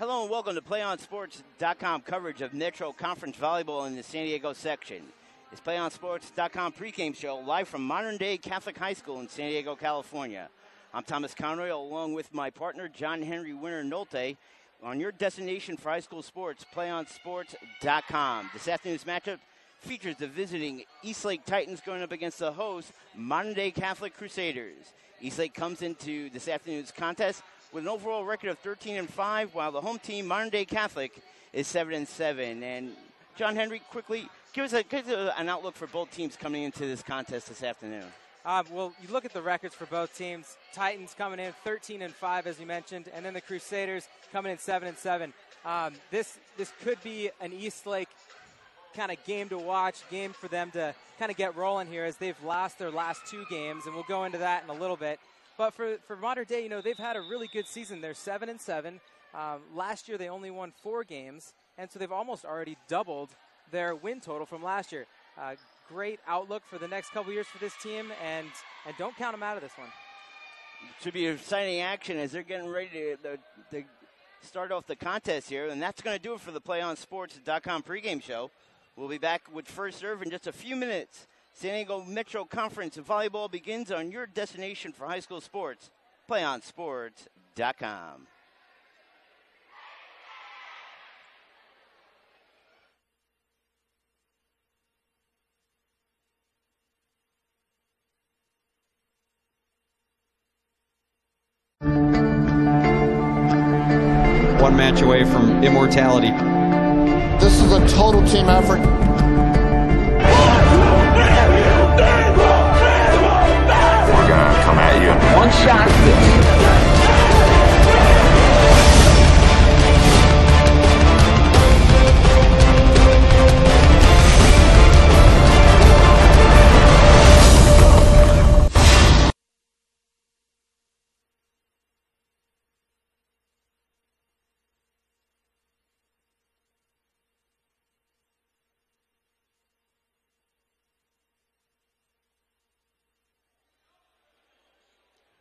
Hello and welcome to PlayOnSports.com coverage of Metro Conference Volleyball in the San Diego section. It's PlayOnSports.com pregame show live from modern-day Catholic High School in San Diego, California. I'm Thomas Conroy along with my partner John Henry Winter Nolte on your destination for high school sports, PlayOnSports.com. This afternoon's matchup features the visiting Eastlake Titans going up against the host, modern-day Catholic Crusaders. Eastlake comes into this afternoon's contest with an overall record of 13-5, while the home team, modern-day Catholic, is 7-7. And John Henry, quickly, give us an outlook for both teams coming into this contest this afternoon. Well, you look at the records for both teams. Titans coming in 13-5, as you mentioned, and then the Crusaders coming in 7-7. This could be an Eastlake kind of game to watch, game for them to kind of get rolling here as they've lost their last two games, and we'll go into that in a little bit. But for modern day, they've had a really good season. They're 7-7. Last year they only won 4 games, and so they've almost already doubled their win total from last year. Great outlook for the next couple years for this team, and don't count them out of this one. It should be exciting action as they're getting ready to start off the contest here, and that's going to do it for the PlayOnSports.com pregame show. We'll be back with first serve in just a few minutes. San Diego Metro Conference volleyball begins on your destination for high school sports, PlayOnSports.com. One match away from immortality. This is a total team effort. We're gonna come at you. One shot.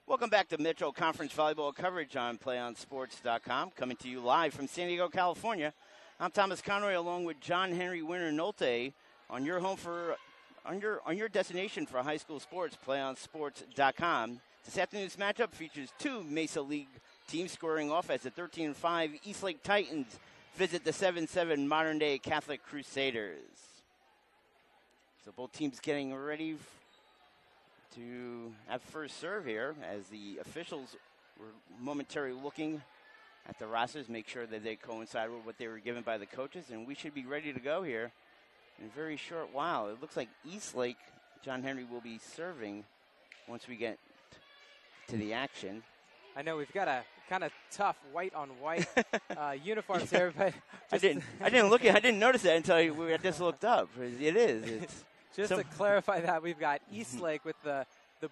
Welcome back to Metro Conference Volleyball coverage on PlayOnSports.com, coming to you live from San Diego, California. I'm Thomas Conroy, along with John Henry Winter Nolte, on your destination for high school sports, PlayOnSports.com. This afternoon's matchup features 2 Mesa League teams squaring off as the 13-5 Eastlake Titans visit the 7-7 modern-day Catholic Crusaders. So both teams getting ready to have first serve here as the officials were momentarily looking at the rosters, make sure that they coincide with what they were given by the coaches, and we should be ready to go here in a very short while. It looks like Eastlake, John Henry, will be serving once we get to the action. I know we've got a kind of tough white-on-white uniforms here, but I didn't notice that until I just looked up. It is. It's Just to clarify that, we've got Eastlake with the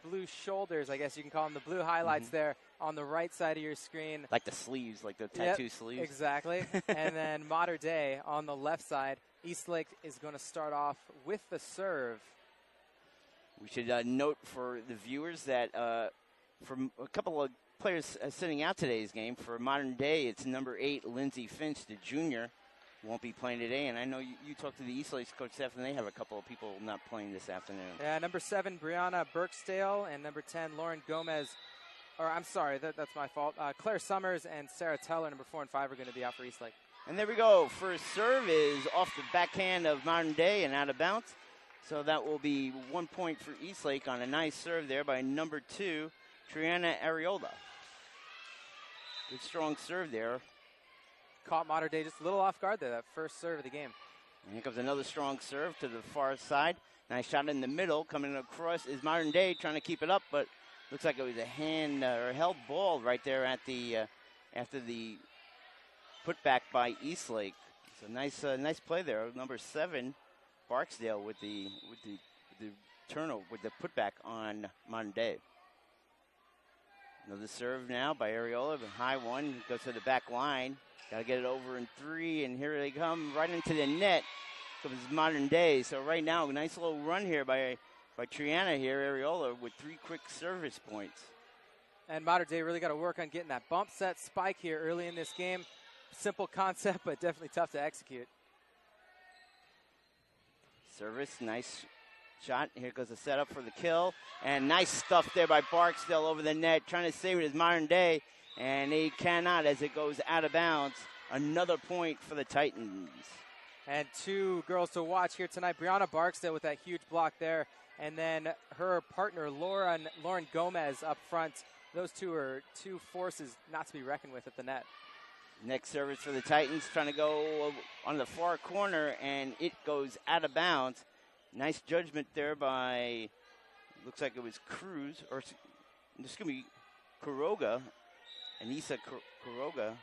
blue shoulders, I guess you can call them, the blue highlights there on the right side of your screen. Like the sleeves, like the tattoo sleeves. Exactly. And then modern day on the left side, Eastlake is going to start off with the serve. We should note for the viewers that from a couple of players sitting out today's game, for modern day, it's number 8, Lindsey Finch, the junior. Won't be playing today, and I know you talked to the Eastlake's coach staff, and they have a couple of people not playing this afternoon. Yeah, number 7, Brianna Burksdale, and number 10, Lauren Gomez. Or I'm sorry, that's my fault. Claire Summers and Sarah Teller, number 4 and 5, are going to be out for Eastlake. And there we go. First serve is off the backhand of modern day and out of bounds. So that will be 1 point for Eastlake on a nice serve there by number 2, Triana Areola. Good strong serve there. Caught modern day just a little off guard there, that first serve of the game. And here comes another strong serve to the far side. Nice shot in the middle. Coming across is modern day, trying to keep it up, but looks like it was a hand or held ball right there at the after the putback by Eastlake. So nice play there. Number 7, Barksdale with the turnover with the putback on modern day. Another serve now by Areola, the high one goes to the back line. Got to get it over in 3, and here they come right into the net. Comes modern day. So right now, a nice little run here by Triana here, Areola, with 3 quick service points. And modern day really got to work on getting that bump set spike here early in this game. simple concept, but definitely tough to execute. Service, nice shot. Here goes the setup for the kill. And nice stuff there by Barksdale over the net, trying to save it as Modern Day. And he cannot as it goes out of bounds. Another point for the Titans. And two girls to watch here tonight. Brianna Barksdale with that huge block there. And then her partner, Lauren Gomez, up front. Those two are two forces not to be reckoned with at the net. Next service for the Titans, trying to go on the far corner, and it goes out of bounds. Nice judgment there by, looks like it was Cruz, or excuse me, Kuroga. Anissa Kuroga,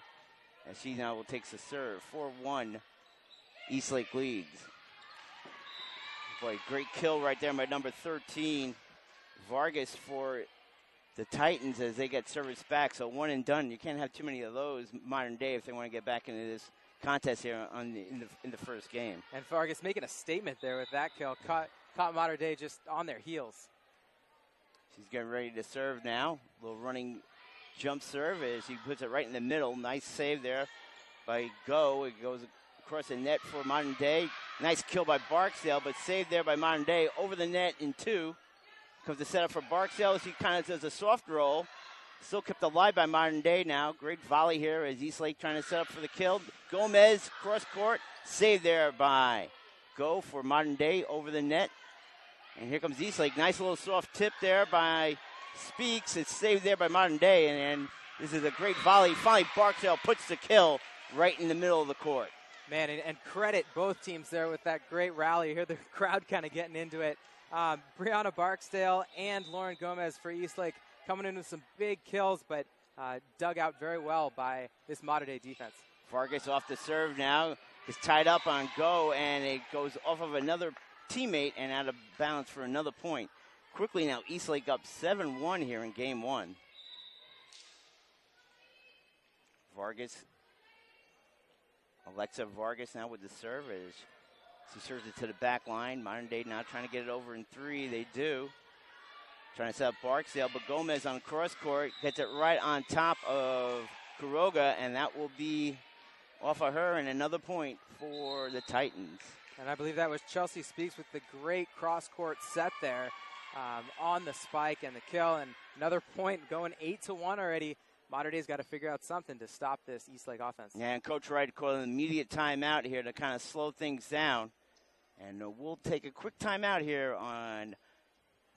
as she now will take the serve. 4-1, Eastlake leads. Boy, great kill right there by number 13, Vargas, for the Titans as they get service back. So one and done. You can't have too many of those Modern Day if they want to get back into this contest here in the first game. And Vargas making a statement there with that kill. Caught Modern Day just on their heels. She's getting ready to serve now. A little running jump serve as he puts it right in the middle. Nice save there by Go. It goes across the net for Modern Day. Nice kill by Barksdale, but saved there by Modern Day. Over the net in two. Comes the setup for Barksdale. She kind of does a soft roll. Still kept alive by Modern Day now. Great volley here as Eastlake trying to set up for the kill. Gomez, cross court. Saved there by Go for Modern Day over the net. And here comes Eastlake. Nice little soft tip there by Speaks. It's saved there by Modern Day. And this is a great volley. Finally, Barksdale puts the kill right in the middle of the court. Man, and credit both teams there with that great rally. You hear the crowd kind of getting into it. Brianna Barksdale and Lauren Gomez for Eastlake coming in with some big kills, but dug out very well by this Modern Day defense. Vargas off the serve now. Is tied up on Go, and it goes off of another teammate and out of bounds for another point. Quickly now, Eastlake up 7-1 here in game one. Alexa Vargas now with the serve as she serves it to the back line. Modern Day now trying to get it over in three. They do. Trying to set up Barksdale, but Gomez on cross court gets it right on top of Kuroga, and that will be off of her, and another point for the Titans. And I believe that was Chelsea Speaks with the great cross-court set there on the spike and the kill. And another point, going 8-1 already. Modern Day's got to figure out something to stop this Eastlake offense. Yeah, and Coach Wright called an immediate timeout here to kind of slow things down. And we'll take a quick timeout here on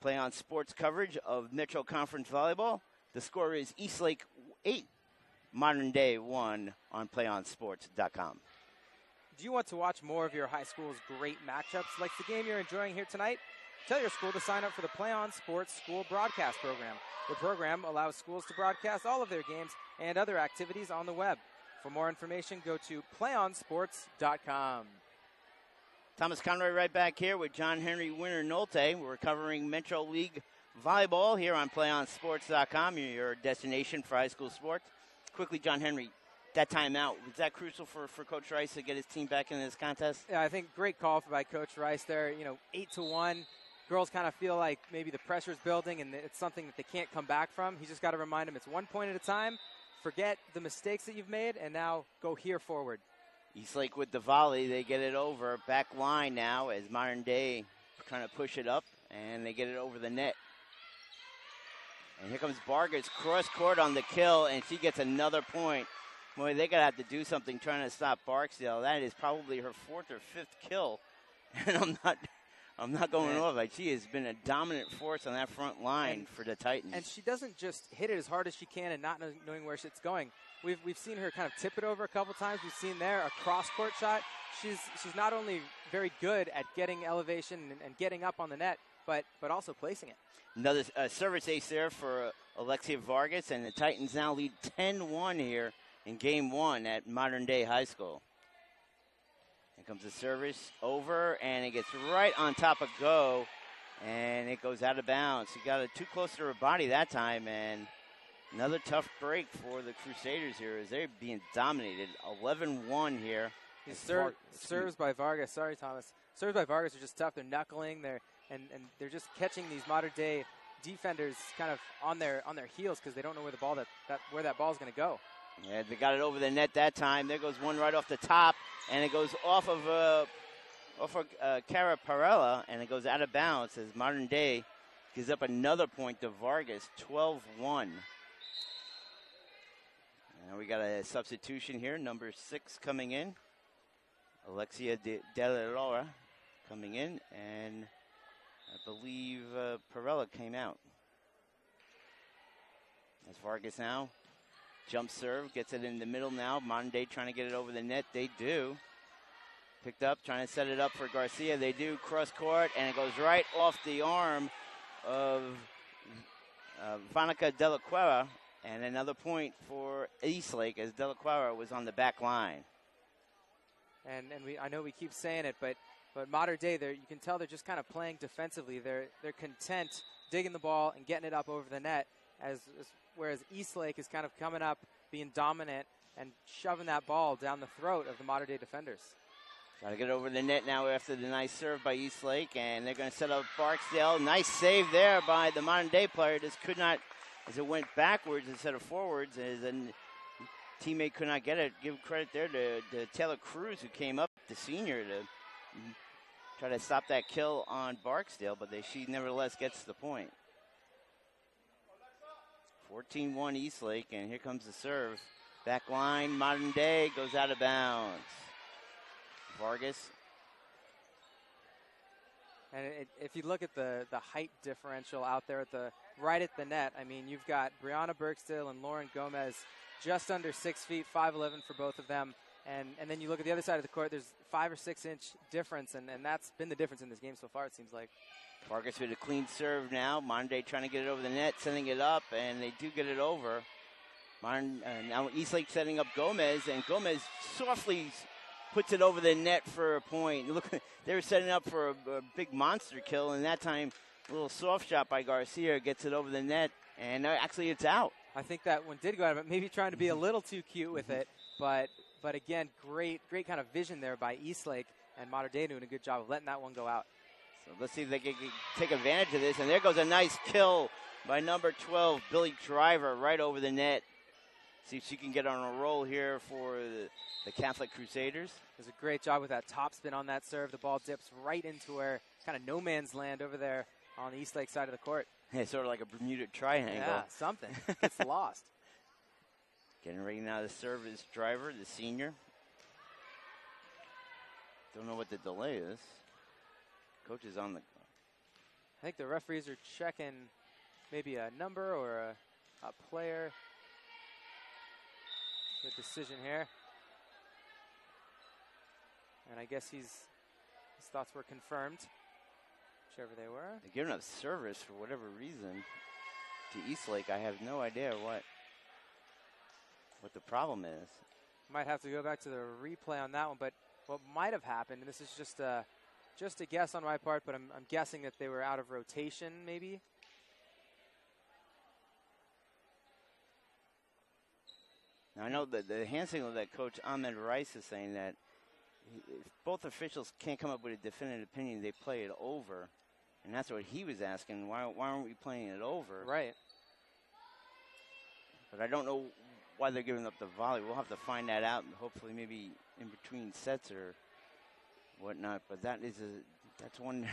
PlayOn Sports coverage of Metro Conference Volleyball. The score is Eastlake 8, Modern Day 1 on PlayOnSports.com. Do you want to watch more of your high school's great matchups like the game you're enjoying here tonight? Tell your school to sign up for the PlayOn Sports School Broadcast Program. The program allows schools to broadcast all of their games and other activities on the web. For more information, go to PlayOnSports.com. Thomas Conroy right back here with John Henry Winter Nolte. We're covering Metro League Volleyball here on PlayOnSports.com, your destination for high school sports. Quickly, John Henry, that timeout, was that crucial for Coach Rice to get his team back in this contest? Yeah, I think great call by Coach Rice there. 8-1. Girls kind of feel like maybe the pressure's building and it's something that they can't come back from. He's just got to remind them it's 1 point at a time. Forget the mistakes that you've made, and now go here forward. Eastlake with the volley. They get it over. Back line now as Modern Day trying to push it up, and they get it over the net. And here comes Vargas, cross court on the kill, and she gets another point. Boy, they're going to have to do something trying to stop Barksdale. That is probably her fourth or fifth kill. And I'm not going off. Like, she has been a dominant force on that front line for the Titans. And she doesn't just hit it as hard as she can and not knowing where it's going. We've seen her kind of tip it over a couple times. We've seen there a cross-court shot. She's not only very good at getting elevation and getting up on the net, but also placing it. Another service ace there for Alexia Vargas, and the Titans now lead 10-1 here in Game 1 at Modern Day High School. Here comes the service over, and it gets right on top of Go, and it goes out of bounds. She got it too close to her body that time, and another tough break for the Crusaders here as they're being dominated. 11-1 here. Serves by Vargas. Sorry, Thomas. Serves by Vargas are just tough. They're knuckling. And they're just catching these modern day defenders kind of on their heels because they don't know where the ball where that ball is going to go. Yeah, they got it over the net that time. There goes one right off the top, and it goes off of Cara Parella, and it goes out of bounds as Modern Day gives up another point to Vargas, 12-1. Now we got a substitution here, number 6 coming in. Alexia De La Laura coming in, and I believe Parella came out. As Vargas now, jump serve, gets it in the middle now. Modern Day trying to get it over the net. They do. Picked up, trying to set it up for Garcia. They do, cross court, and it goes right off the arm of Vanica De La Cueva. And another point for Eastlake as De La Cueva was on the back line. And I know we keep saying it, but Modern Day, you can tell they're just kind of playing defensively. They're content digging the ball and getting it up over the net, whereas Eastlake is kind of coming up, being dominant, and shoving that ball down the throat of the Modern Day defenders. Got to get over the net now after the nice serve by Eastlake, and they're going to set up Barksdale. Nice save there by the Modern Day player. Just could not, as it went backwards instead of forwards, as a teammate could not get it. Give credit there to Taylor Cruz, who came up, the senior, to try to stop that kill on Barksdale, but she nevertheless gets the point. 14-1 Eastlake, and here comes the serve. Back line, Modern Day goes out of bounds. Vargas. And if you look at the height differential out there right at the net, I mean, you've got Brianna Barksdale and Lauren Gomez just under 6 feet, 5'11" for both of them. And then you look at the other side of the court, there's 5 or 6 inch difference, and that's been the difference in this game so far, it seems like. Vargas with a clean serve now. Modern Day trying to get it over the net, sending it up, and they do get it over. Now Eastlake setting up Gomez, and Gomez softly puts it over the net for a point. Look, they were setting up for a big monster kill, and that time a little soft shot by Garcia gets it over the net, and actually it's out. I think that one did go out of it, maybe trying to be a little too cute with it, but again, great kind of vision there by Eastlake, and Modern Day doing a good job of letting that one go out. So let's see if they can take advantage of this, and there goes a nice kill by number 12, Billy Driver, right over the net. See if she can get on a roll here for the Catholic Crusaders. Does a great job with that topspin on that serve. The ball dips right into where kind of no man's land over there on the Eastlake side of the court. Yeah, sort of like a Bermuda Triangle. Yeah, something. Gets lost. Getting ready now to serve his Driver, the senior. Don't know what the delay is. Coach is on the... I think the referees are checking maybe a number or a player. Good decision here. And I guess his thoughts were confirmed, whichever they were. They're giving up service for whatever reason to Eastlake. I have no idea what the problem is. Might have to go back to the replay on that one, but what might have happened, and this is just a guess on my part, but I'm guessing that they were out of rotation maybe. Now I know that the hand signal that Coach Ahmed Rice is saying that if both officials can't come up with a definitive opinion, they play it over. And that's what he was asking. Why aren't we playing it over? Right. But I don't know why they're giving up the volley. We'll have to find that out, and hopefully maybe in between sets or whatnot. But that's one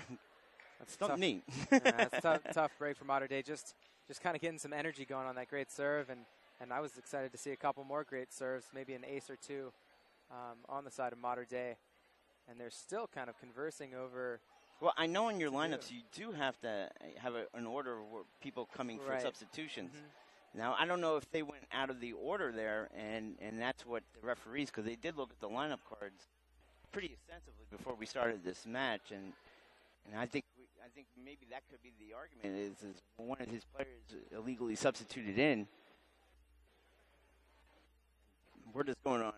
that's tough. Neat. Yeah, it's tough break for Modern Day. Just kind of getting some energy going on that great serve, and I was excited to see a couple more great serves, maybe an ace or two on the side of Modern Day. And they're still kind of conversing over. Well, I know in your lineups you do have to have an order of people coming for substitutions. Mm-hmm. Now, I don't know if they went out of the order there, and that's what the referees, because they did look at the lineup cards pretty extensively before we started this match, and I think maybe that could be the argument is one of his players illegally substituted in. We're just going on.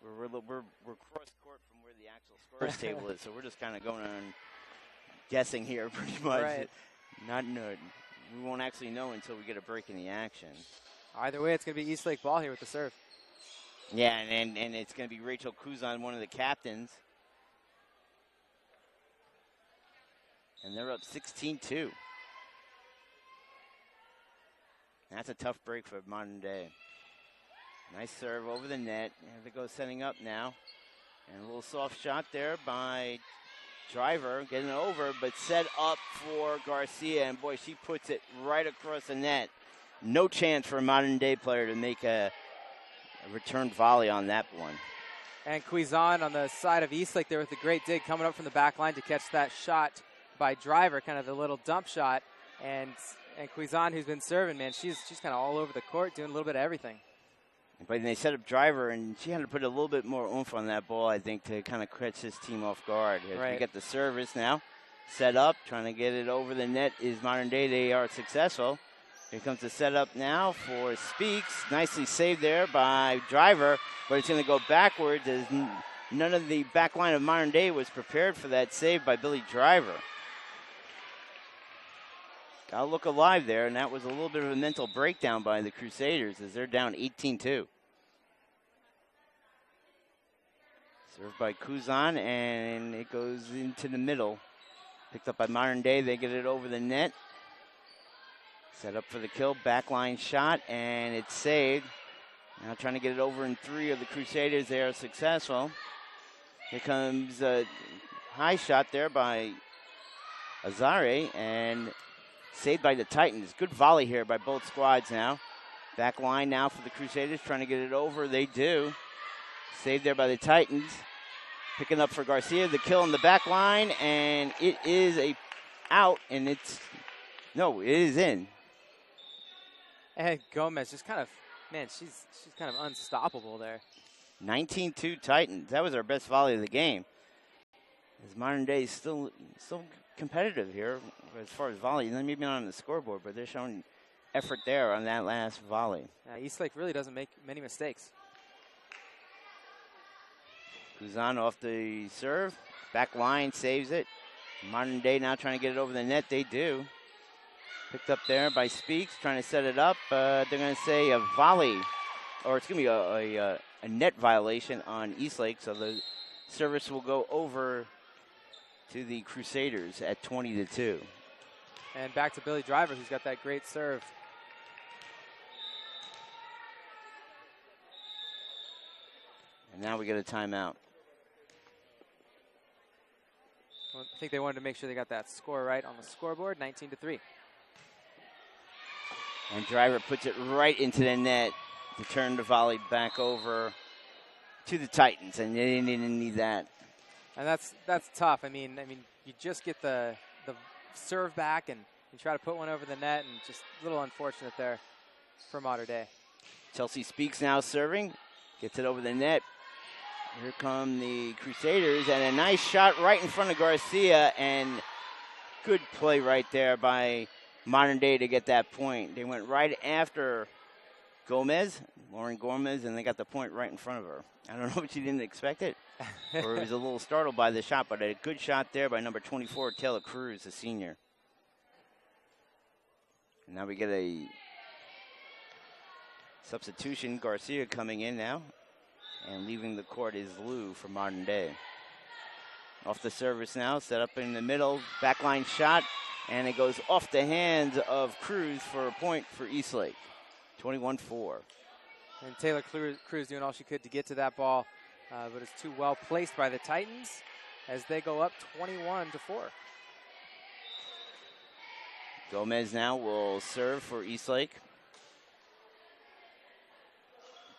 We're cross court from where the actual scores table is, so we're just kind of going on guessing here, pretty much. Right. We won't actually know until we get a break in the action. Either way, it's going to be Eastlake ball here with the serve. Yeah, and it's going to be Rachel Kuzan, one of the captains. And they're up 16-2. That's a tough break for Modern Day. Nice serve over the net. Here they go setting up now. And a little soft shot there by Driver, getting it over, but set up for Garcia. And boy, she puts it right across the net. No chance for a modern day player to make a return volley on that one. And Cuizon on the side of Eastlake there with a great dig coming up from the back line to catch that shot by Driver, kind of the little dump shot. And Cuizon, who's been serving, man, she's kind of all over the court doing a little bit of everything. But they set up Driver, and she had to put a little bit more oomph on that ball, I think, to kind of catch this team off guard. As we get the service now, set up, trying to get it over the net is Modern Day. They are successful. Here comes the setup now for Speaks. Nicely saved there by Driver, but it's going to go backwards as none of the back line of Modern Day was prepared for that save by Billy Driver. Got to look alive there, and that was a little bit of a mental breakdown by the Crusaders as they're down 18-2. Served by Cuizon, and it goes into the middle. Picked up by Modern Day. They get it over the net. Set up for the kill. Backline shot, and it's saved. Now trying to get it over in three of the Crusaders. They are successful. Here comes a high shot there by Azare, and saved by the Titans. Good volley here by both squads now. Back line now for the Crusaders, trying to get it over. They do. Saved there by the Titans. Picking up for Garcia, the kill in the back line, and it is a out, and it is in. And Gomez just kind of, man, she's kind of unstoppable there. 19-2 Titans. That was our best volley of the game. As Modern Day is still competitive here as far as volley. Maybe not on the scoreboard, but they're showing effort there on that last volley. Eastlake really doesn't make many mistakes. Cuizon off the serve. Back line saves it. Modern Day now trying to get it over the net. They do. Picked up there by Speaks, trying to set it up. They're going to say a volley, or it's going to be a net violation on Eastlake. So the service will go over to the Crusaders at 20-2. And back to Billy Driver, who's got that great serve. And now we get a timeout. Well, I think they wanted to make sure they got that score right on the scoreboard, 19-3. And Driver puts it right into the net to turn the volley back over to the Titans, and they didn't need that. And that's tough. I mean, you just get the serve back, and you try to put one over the net, and just a little unfortunate there for Modern Day. Chelsea Speaks now serving, gets it over the net. Here come the Crusaders, and a nice shot right in front of Garcia, and good play right there by Modern Day to get that point. They went right after Lauren Gomez, and they got the point right in front of her. I don't know if she didn't expect it, or was a little startled by the shot, but a good shot there by number 24, Taylor Cruz, a senior. And now we get a substitution. Garcia coming in now. And leaving the court is Lou for Modern Day. Off the service now, set up in the middle, backline shot, and it goes off the hands of Cruz for a point for Eastlake. 21-4. And Taylor Cruz doing all she could to get to that ball, but it's too well placed by the Titans as they go up 21-4. Gomez now will serve for Eastlake.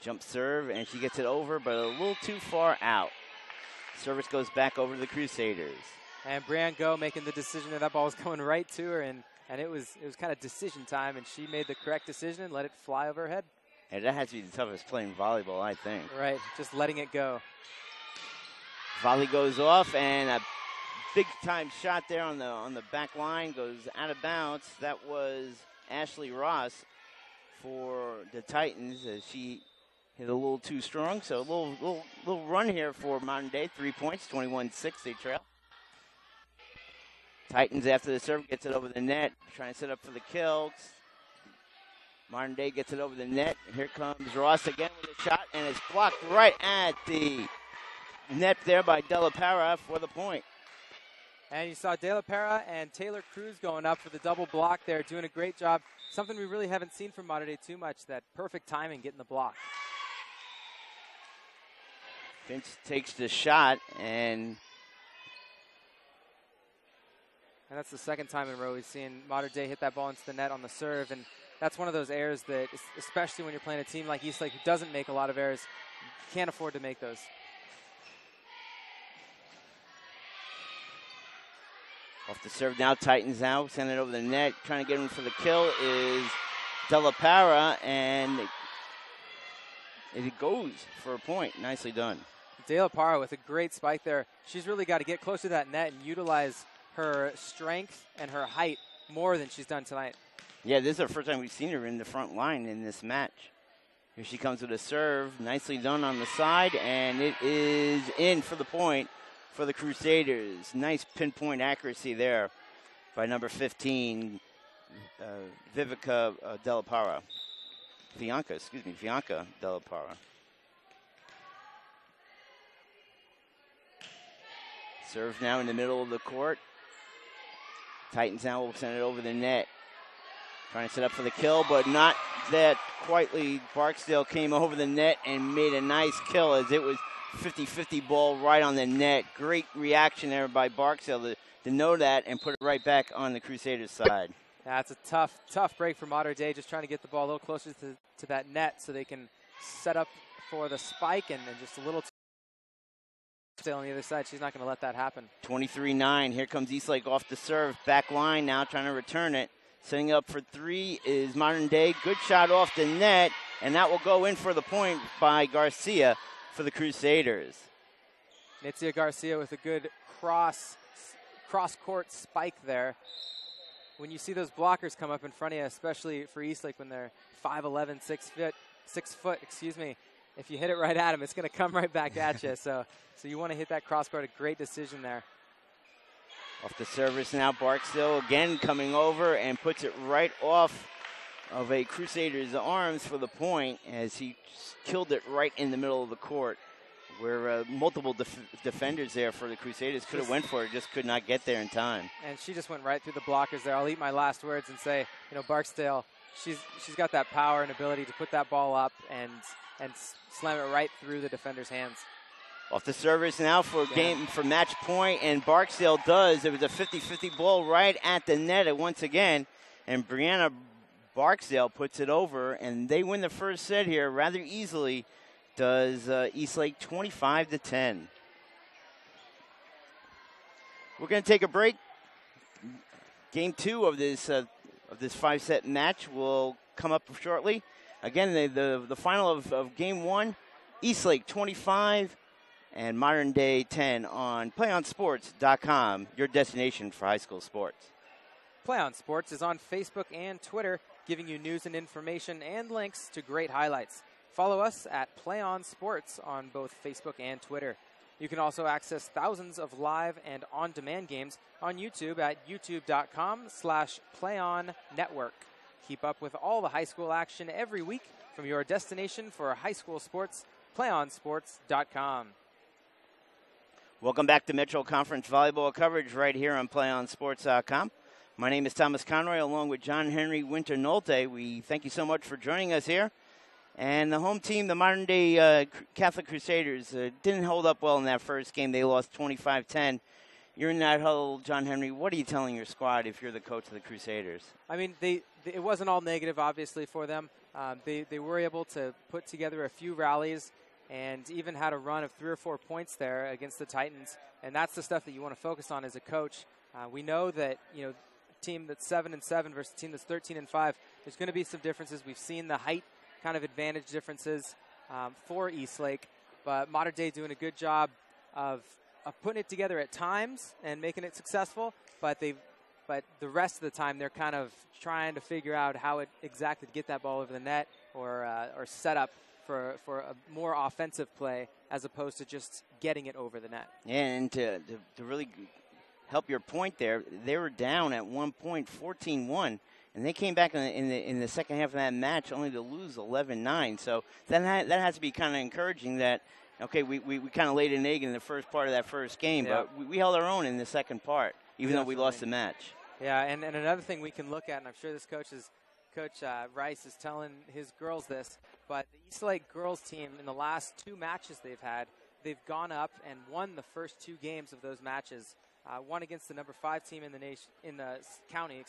Jump serve, and she gets it over, but a little too far out. Service goes back over to the Crusaders. And Brianne Go making the decision that ball was going right to her, and it was kind of decision time, and she made the correct decision and let it fly over her head. And that has to be the toughest playing volleyball, I think. Right, just letting it go. Volley goes off, and a big-time shot there on the back line goes out of bounds. That was Ashley Ross for the Titans as she hit a little too strong. So a little run here for Modern Day. 3 points, 21-6, they trail. Titans after the serve gets it over the net, trying to set up for the kill. Modern Day gets it over the net. Here comes Ross again with a shot, and it's blocked right at the net there by Della Para for the point. And you saw Della Para and Taylor Cruz going up for the double block there, doing a great job. Something we really haven't seen from Modern Day too much, that perfect timing getting the block. Vince takes the shot, and that's the second time in a row we've seen Mater Dei hit that ball into the net on the serve, and that's one of those errors that, especially when you're playing a team like Eastlake who doesn't make a lot of errors, you can't afford to make those. Off the serve now, Titans now, send it over the net. Trying to get him for the kill is De La Parra, and it goes for a point. Nicely done. De La Parra with a great spike there. She's really got to get close to that net and utilize her strength and her height more than she's done tonight. Yeah, this is the first time we've seen her in the front line in this match. Here she comes with a serve. Nicely done on the side, and it is in for the point for the Crusaders. Nice pinpoint accuracy there by number 15, Vivica De La Parra. Bianca De La Parra. Serve now in the middle of the court. Titans now will send it over the net. Trying to set up for the kill, but not that quietly. Barksdale came over the net and made a nice kill as it was 50-50 ball right on the net. Great reaction there by Barksdale to know that and put it right back on the Crusaders' side. That's a tough break for Mater Dei, just trying to get the ball a little closer to that net so they can set up for the spike, and then just a little still on the other side. She's not going to let that happen. 23-9. Here comes Eastlake off the serve. Back line now trying to return it. Setting up for three is Mater Dei. Good shot off the net, and that will go in for the point by Garcia for the Crusaders. Nitzia Garcia with a good cross-court spike there. When you see those blockers come up in front of you, especially for Eastlake when they're 5'11", 6 foot, if you hit it right at them, it's going to come right back at you. So you want to hit that cross-court. A great decision there. Off the service now, Barksdale again coming over and puts it right off of a Crusaders' arms for the point as he killed it right in the middle of the court where multiple defenders there for the Crusaders could have went for it, just could not get there in time. And she just went right through the blockers there. I'll eat my last words and say, Barksdale, she's got that power and ability to put that ball up and slam it right through the defender's hands. Off the service now for match point, and Barksdale does. It was a 50-50 ball right at the net once again, and Brianna Barksdale puts it over, and they win the first set here rather easily. Does Eastlake 25-10. We're going to take a break. Game 2 of this 5-set match will come up shortly. Again, the final of Game 1, Eastlake 25 and Mater Dei 10 on PlayOnSports.com, your destination for high school sports. Play On Sports is on Facebook and Twitter, giving you news and information and links to great highlights. Follow us at Play On Sports on both Facebook and Twitter. You can also access thousands of live and on-demand games on YouTube at youtube.com/PlayOnNetwork. Keep up with all the high school action every week from your destination for high school sports, PlayOnSports.com. Welcome back to Metro Conference Volleyball coverage right here on PlayOnSports.com. My name is Thomas Conroy, along with John Henry Winter Nolte. We thank you so much for joining us here. And the home team, the Mater Dei Catholic Crusaders, didn't hold up well in that first game. They lost 25-10. You're in that huddle, John Henry. What are you telling your squad if you're the coach of the Crusaders? I mean, it wasn't all negative, obviously, for them. They were able to put together a few rallies and even had a run of 3 or 4 points there against the Titans. And that's the stuff that you want to focus on as a coach. We know that, a team that's 7-7 versus a team that's 13-5, there's going to be some differences. We've seen the height kind of advantage differences for Eastlake, but Mater Dei doing a good job of putting it together at times and making it successful, but the rest of the time they're kind of trying to figure out how exactly to get that ball over the net or set up for a more offensive play as opposed to just getting it over the net. Yeah, and to really help your point there, they were down at one point 14-1. And they came back in the second half of that match only to lose 11-9. So that has to be kind of encouraging that, okay, we kind of laid an egg in the first part of that first game, but we held our own in the second part, even though we lost the match. Yeah, and another thing we can look at, and I'm sure this Coach Rice is telling his girls this, but the Eastlake girls team in the last 2 matches they've had, they've gone up and won the first 2 games of those matches. One against the number 5 team in the county,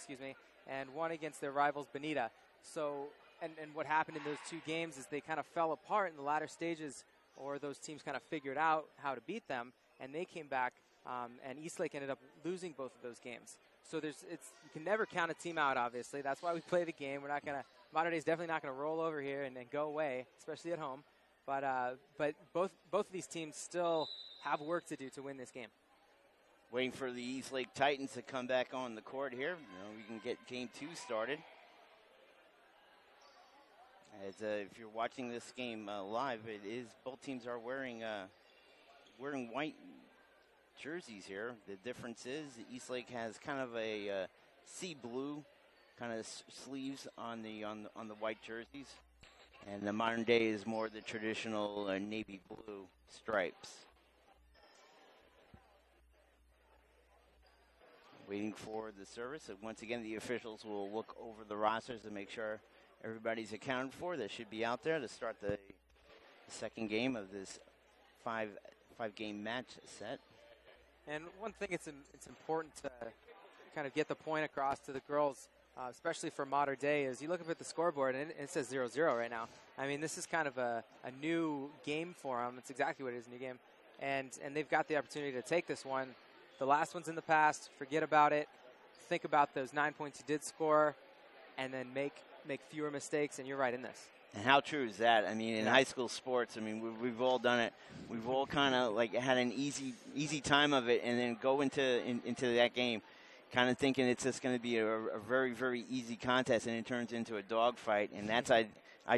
and one against their rivals Bonita. So, and what happened in those 2 games is they kind of fell apart in the latter stages, or those teams kind of figured out how to beat them, and they came back, and Eastlake ended up losing both of those games. So you can never count a team out, obviously. That's why we play the game. We're not going to, Modern Day is definitely not going to roll over here and go away, especially at home. But both of these teams still have work to do to win this game. Waiting for the Eastlake Titans to come back on the court here. We can get game 2 started. As if you're watching this game live, both teams are wearing white jerseys here. The difference is Eastlake has kind of a sea blue kind of sleeves on the white jerseys, and the Modern Day is more the traditional navy blue stripes. Waiting for the service. Once again, the officials will look over the rosters to make sure everybody's accounted for. That should be out there to start the second game of this five-game match set. And one thing it's important to kind of get the point across to the girls, especially for Modern Day, is you look up at the scoreboard and it says 0-0 right now. I mean, this is kind of a new game for them. It's exactly what it is, a new game. And they've got the opportunity to take this one. The last one's in the past. Forget about it. Think about those 9 points you did score, and then make fewer mistakes, and you're right in this. And how true is that? I mean, in high school sports, I mean, we've all done it. We've all kind of like had an easy time of it, and then go into that game kind of thinking it's just going to be a very, very easy contest, and it turns into a dogfight. And that's, I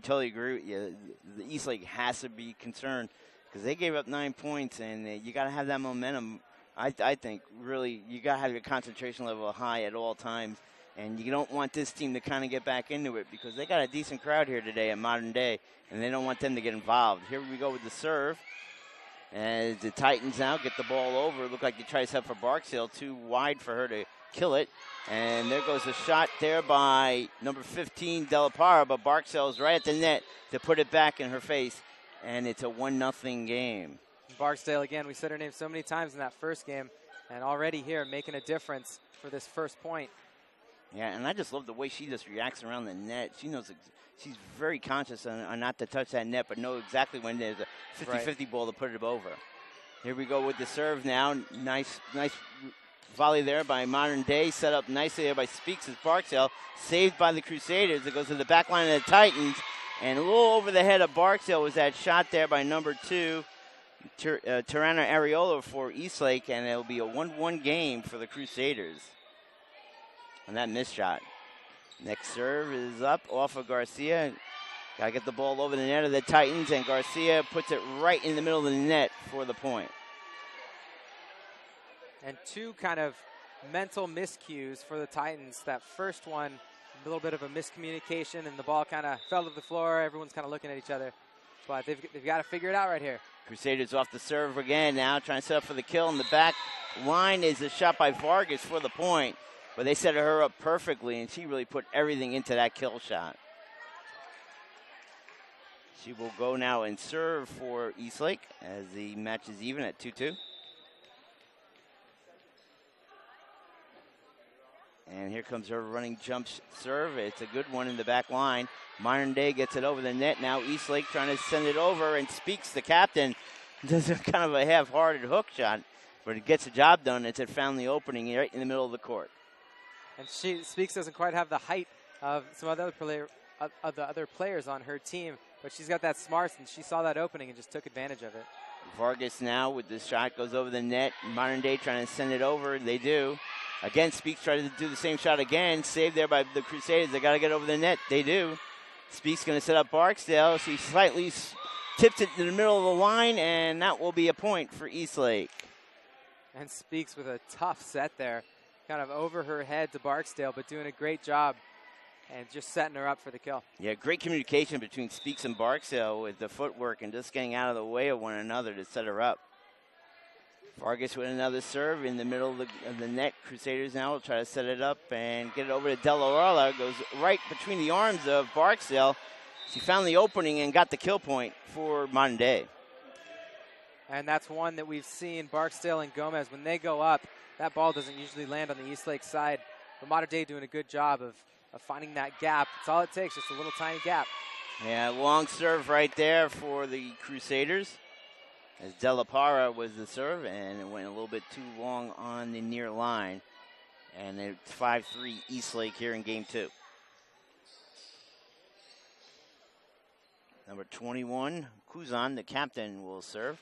totally agree with you. The Eastlake has to be concerned because they gave up 9 points, and you got to have that momentum. I think really you got to have your concentration level high at all times. And you don't want this team to kind of get back into it because they got a decent crowd here today at Modern Day, and they don't want them to get involved. Here we go with the serve. As the Titans now get the ball over. Look like they try to set for Barksdale. Too wide for her to kill it. And there goes a shot there by number 15, Della Parra, but Barksdale's right at the net to put it back in her face. And it's a 1-0 game. Barksdale, again, we said her name so many times in that first game, and already here making a difference for this first point. Yeah, and I just love the way she just reacts around the net. She knows she's very conscious on not to touch that net, but know exactly when there's a 50-50 ball to put it over. Here we go with the serve now. Nice volley there by Modern Day. Set up nicely there by Speaks as Barksdale. Saved by the Crusaders. It goes to the back line of the Titans. And a little over the head of Barksdale was that shot there by number 2, Tirana Areola for Eastlake. And it'll be a 1-1 game for the Crusaders. And that missed shot. Next serve is up off of Garcia. Got to get the ball over the net of the Titans, and Garcia puts it right in the middle of the net for the point. And 2 kind of mental miscues for the Titans. That first one, a little bit of a miscommunication, and the ball kind of fell to the floor. Everyone's kind of looking at each other. But they've got to figure it out right here. Crusaders off the serve again now, trying to set up for the kill. In the back line is a shot by Vargas for the point. But they set her up perfectly, and she really put everything into that kill shot. She will go now and serve for Eastlake as the match is even at 2-2. And here comes her running jump serve. It's a good one in the back line. Modern Day gets it over the net. Now Eastlake trying to send it over, and Speaks, the captain, does a kind of a half-hearted hook shot, but it gets the job done. It's found the opening right in the middle of the court. And Speaks doesn't quite have the height of some of the other players on her team, but she's got that smarts, and she saw that opening and just took advantage of it. Vargas now with the shot goes over the net. Modern Day trying to send it over. They do. Again, Speaks tries to do the same shot again. Saved there by the Crusaders. They got to get over the net. They do. Speaks going to set up Barksdale. She slightly tips it in the middle of the line, and that will be a point for Eastlake. And Speaks with a tough set there. Kind of over her head to Barksdale, but doing a great job and just setting her up for the kill. Yeah, great communication between Speaks and Barksdale with the footwork and just getting out of the way of one another to set her up. Vargas with another serve in the middle of the net. Crusaders now will try to set it up and get it over to Della Parra. Goes right between the arms of Barksdale. She found the opening and got the kill point for Modern Day. And that's one that we've seen Barksdale and Gomez, when they go up, that ball doesn't usually land on the Eastlake side. But Mater Dei doing a good job of finding that gap. That's all it takes, just a little tiny gap. Yeah, long serve right there for the Crusaders, as De La Parra was the serve, and it went a little bit too long on the near line. And it's 5-3 Eastlake here in game 2. Number 21, Kuzan, the captain, will serve.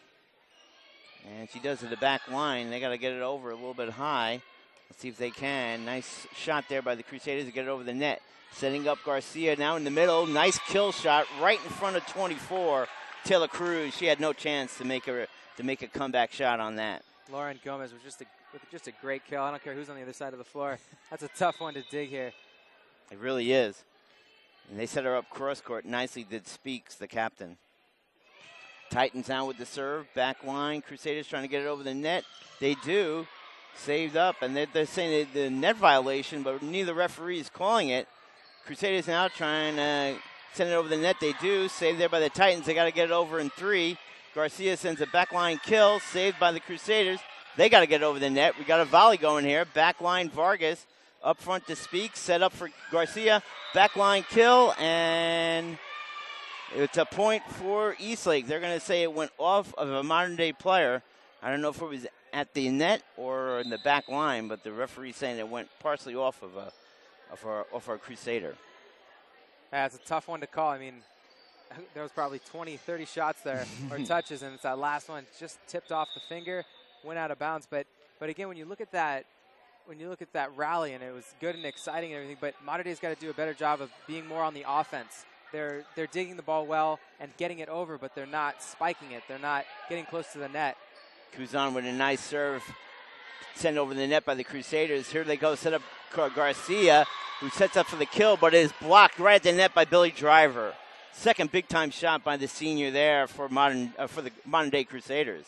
And she does it to the back line. They got to get it over a little bit high. Let's see if they can. Nice shot there by the Crusaders to get it over the net. Setting up Garcia now in the middle. Nice kill shot right in front of 24. Taylor Cruz, she had no chance to make a comeback shot on that. Lauren Gomez was just a great kill. I don't care who's on the other side of the floor. That's a tough one to dig here. It really is. And they set her up cross court nicely, did Speaks, the captain. Titans now with the serve, back line. Crusaders trying to get it over the net. They do. Saved up, and they're saying the net violation, but neither referee is calling it. Crusaders now trying to send it over the net. They do. Saved there by the Titans. They got to get it over in 3. Garcia sends a backline kill. Saved by the Crusaders. They got to get it over the net. We got a volley going here. Backline Vargas. Up front to Speak. Set up for Garcia. Backline kill. And it's a point for Eastlake. They're going to say it went off of a modern-day player. I don't know if it was at the net or in the back line, but the referee saying it went partially off of our Crusader. It's a tough one to call. I mean, there was probably 20, 30 shots there or touches, and it's that last one just tipped off the finger, went out of bounds. But again, when you look at that rally, and it was good and exciting and everything, but Mater Dei's got to do a better job of being more on the offense. They're digging the ball well and getting it over, but they're not spiking it. They're not getting close to the net. Kuzan with a nice serve, sent over the net by the Crusaders. Here they go, set up Garcia, who sets up for the kill, but is blocked right at the net by Billy Driver. Second big-time shot by the senior there for the modern-day Crusaders.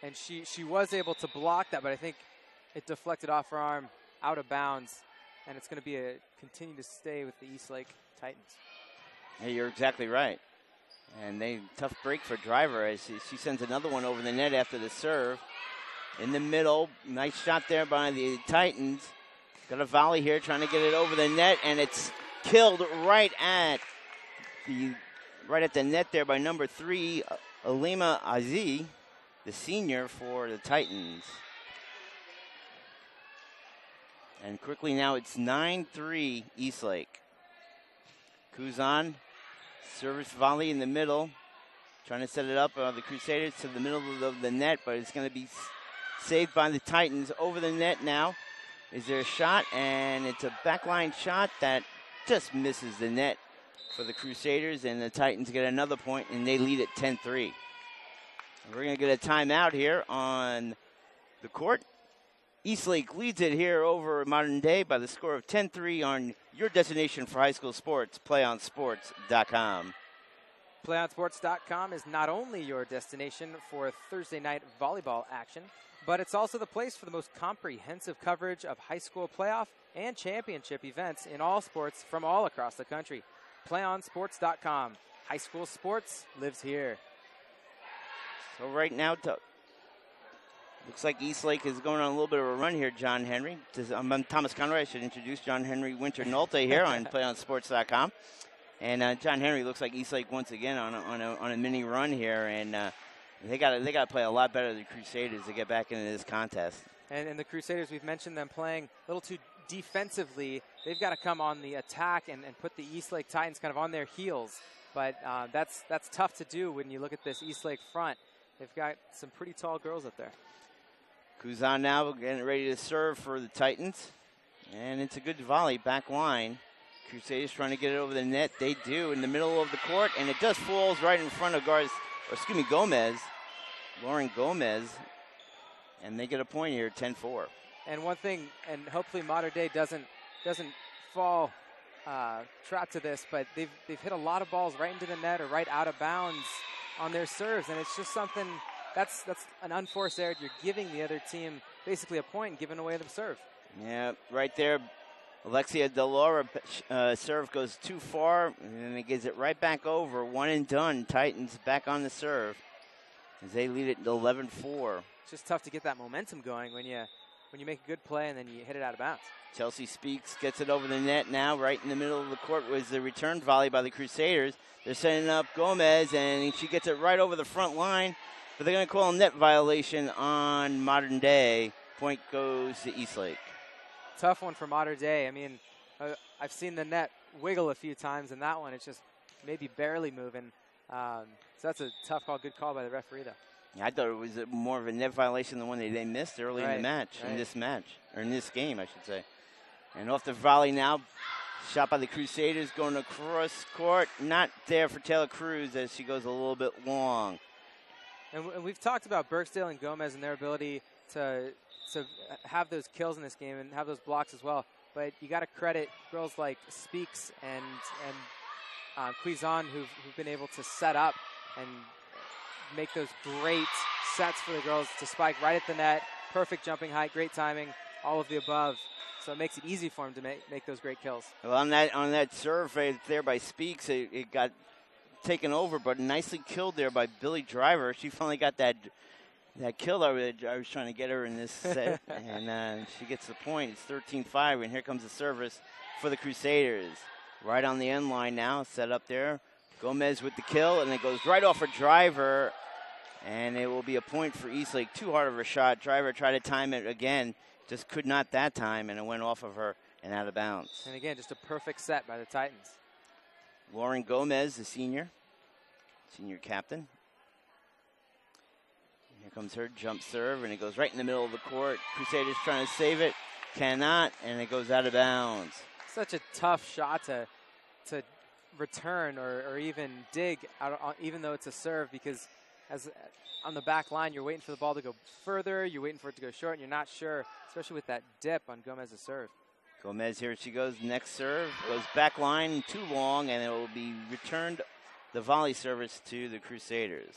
And she was able to block that, but I think it deflected off her arm, out of bounds, and it's going to continue to stay with the Eastlake Titans. Yeah, you're exactly right. And tough break for Driver as she sends another one over the net after the serve. In the middle, nice shot there by the Titans. Got a volley here, trying to get it over the net, and it's killed right at the net there by number 3, Alima Aziz, the senior for the Titans. And quickly now it's 9-3 Eastlake. Kuzan. Service volley in the middle. Trying to set it up the Crusaders to the middle of the net, but it's going to be saved by the Titans. Over the net now. Is there a shot? And it's a backline shot that just misses the net for the Crusaders, and the Titans get another point, and they lead at 10-3. We're going to get a timeout here on the court. Eastlake leads it here over Modern Day by the score of 10-3 on your destination for high school sports, PlayOnSports.com. PlayOnSports.com is not only your destination for Thursday night volleyball action, but it's also the place for the most comprehensive coverage of high school playoff and championship events in all sports from all across the country. PlayOnSports.com. High school sports lives here. So right now, looks like Eastlake is going on a little bit of a run here, John Henry. I'm Thomas Conroy. I should introduce John Henry Winter-Nolte here on PlayOnSports.com. And John Henry looks like Eastlake once again on a mini run here, and they got to play a lot better than the Crusaders to get back into this contest. And the Crusaders, we've mentioned them playing a little too defensively. They've got to come on the attack and put the Eastlake Titans kind of on their heels. But that's tough to do when you look at this Eastlake front. They've got some pretty tall girls up there. Kuzan now getting ready to serve for the Titans. And it's a good volley, back line. Crusaders trying to get it over the net. They do in the middle of the court, and it just falls right in front of Gomez, Lauren Gomez. And they get a point here, 10-4. And one thing, and hopefully Mater Dei doesn't fall trapped to this, but they've hit a lot of balls right into the net or right out of bounds on their serves, and it's just something that's an unforced error. You're giving the other team basically a point and giving away the serve. Yeah, right there. Alexia Delora serve goes too far, and then it gets it right back over. One and done. Titans back on the serve. as they lead it 11-4. It's just tough to get that momentum going when you make a good play and then you hit it out of bounds. Chelsea Speaks gets it over the net now. Right in the middle of the court was the return volley by the Crusaders. They're setting up Gomez, and she gets it right over the front line. But they're going to call a net violation on Modern Day. Point goes to Eastlake. Tough one for Modern Day. I mean, I've seen the net wiggle a few times, and that one, it's just maybe barely moving. So that's a tough call. Good call by the referee, though. Yeah, I thought it was more of a net violation than the one they missed early in the match, in this game, I should say. And off the volley now, shot by the Crusaders, going across court. Not there for Taylor Cruz as she goes a little bit long. And we've talked about Birksdale and Gomez and their ability to have those kills in this game and have those blocks as well. But you got to credit girls like Speaks and Cuizon who've been able to set up and make those great sets for the girls to spike right at the net. Perfect jumping height, great timing, all of the above. So it makes it easy for them to make those great kills. Well, on that serve right there by Speaks, it got taken over, but nicely killed there by Billy Driver. She finally got that kill I was trying to get her in this set, and she gets the point. It's 13-5, and here comes the service for the Crusaders. Right on the end line now, set up there. Gomez with the kill, and it goes right off her Driver, and it will be a point for Eastlake. Too hard of a shot. Driver tried to time it again, just could not that time, and it went off of her and out of bounds. And again, just a perfect set by the Titans. Lauren Gomez, the senior captain. Here comes her jump serve, and it goes right in the middle of the court. Crusaders trying to save it, cannot, and it goes out of bounds. Such a tough shot to return or even dig out, even though it's a serve, because as on the back line, you're waiting for the ball to go further, you're waiting for it to go short, and you're not sure, especially with that dip on Gomez's serve. Gomez, here she goes, next serve, goes back line too long, and it will be returned, the volley service to the Crusaders.